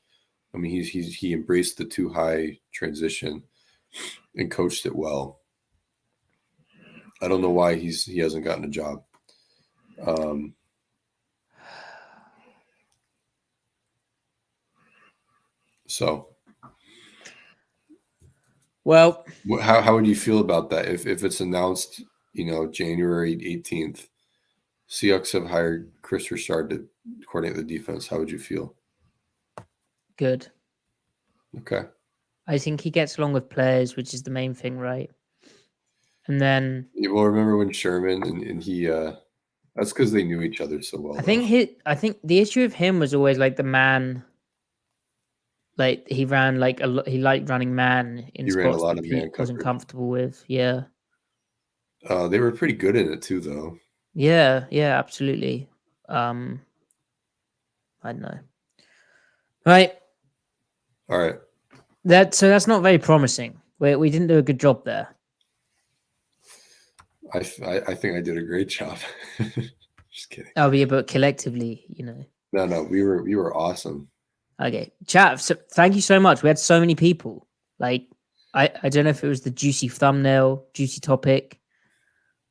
I mean, he embraced the too high transition and coached it well. I don't know why he hasn't gotten a job. So, well, how would you feel about that if it's announced, January 18th, Seahawks have hired Chris Richard to coordinate the defense? How would you feel? Good. Okay. I think he gets along with players, which is the main thing, right? And then well, remember when Sherman and he that's because they knew each other so well. I think the issue of him was always the man. He ran he liked running man in spots that Pete wasn't comfortable with. Yeah. They were pretty good in it too, though. Yeah, absolutely. I don't know. Right. All right. That's not very promising. We didn't do a good job there. I think I did a great job. Just kidding. Oh, yeah, but collectively, No, we were awesome. Okay, chat. So thank you so much. We had so many people. Like, I don't know if it was the juicy thumbnail, juicy topic,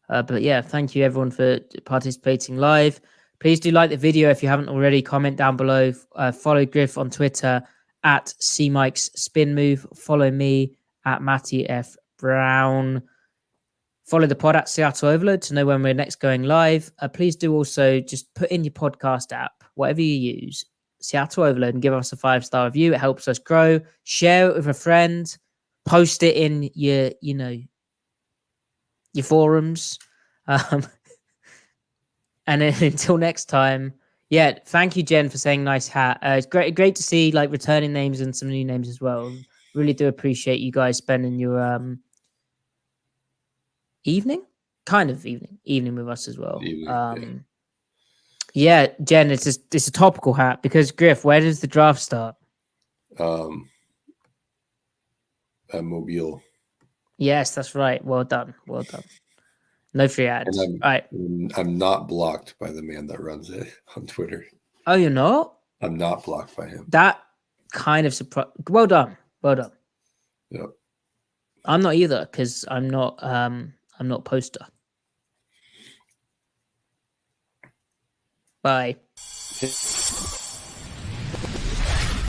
but yeah, thank you everyone for participating live. Please do like the video if you haven't already. Comment down below. Follow Griff on Twitter at CMike's Spin Move. Follow me at Matty F Brown. Follow the pod at Seattle Overload to know when we're next going live. Please do also just put in your podcast app, whatever you use, Seattle Overload, and give us a 5-star review. It helps us grow. Share it with a friend. Post it in your forums. And then until next time, yeah, thank you, Jen, for saying nice hat. It's great to see like returning names and some new names as well. Really do appreciate you guys spending your evening with us as well. Yeah, Jen, it's a topical hat because Griff, where does the draft start? At Mobile. Yes, that's right. Well done. No free ads. I'm not blocked by the man that runs it on Twitter. Oh, you're not? I'm not blocked by him. That kind of surprise. Well done. Yep. I'm not either because I'm not poster. Bye.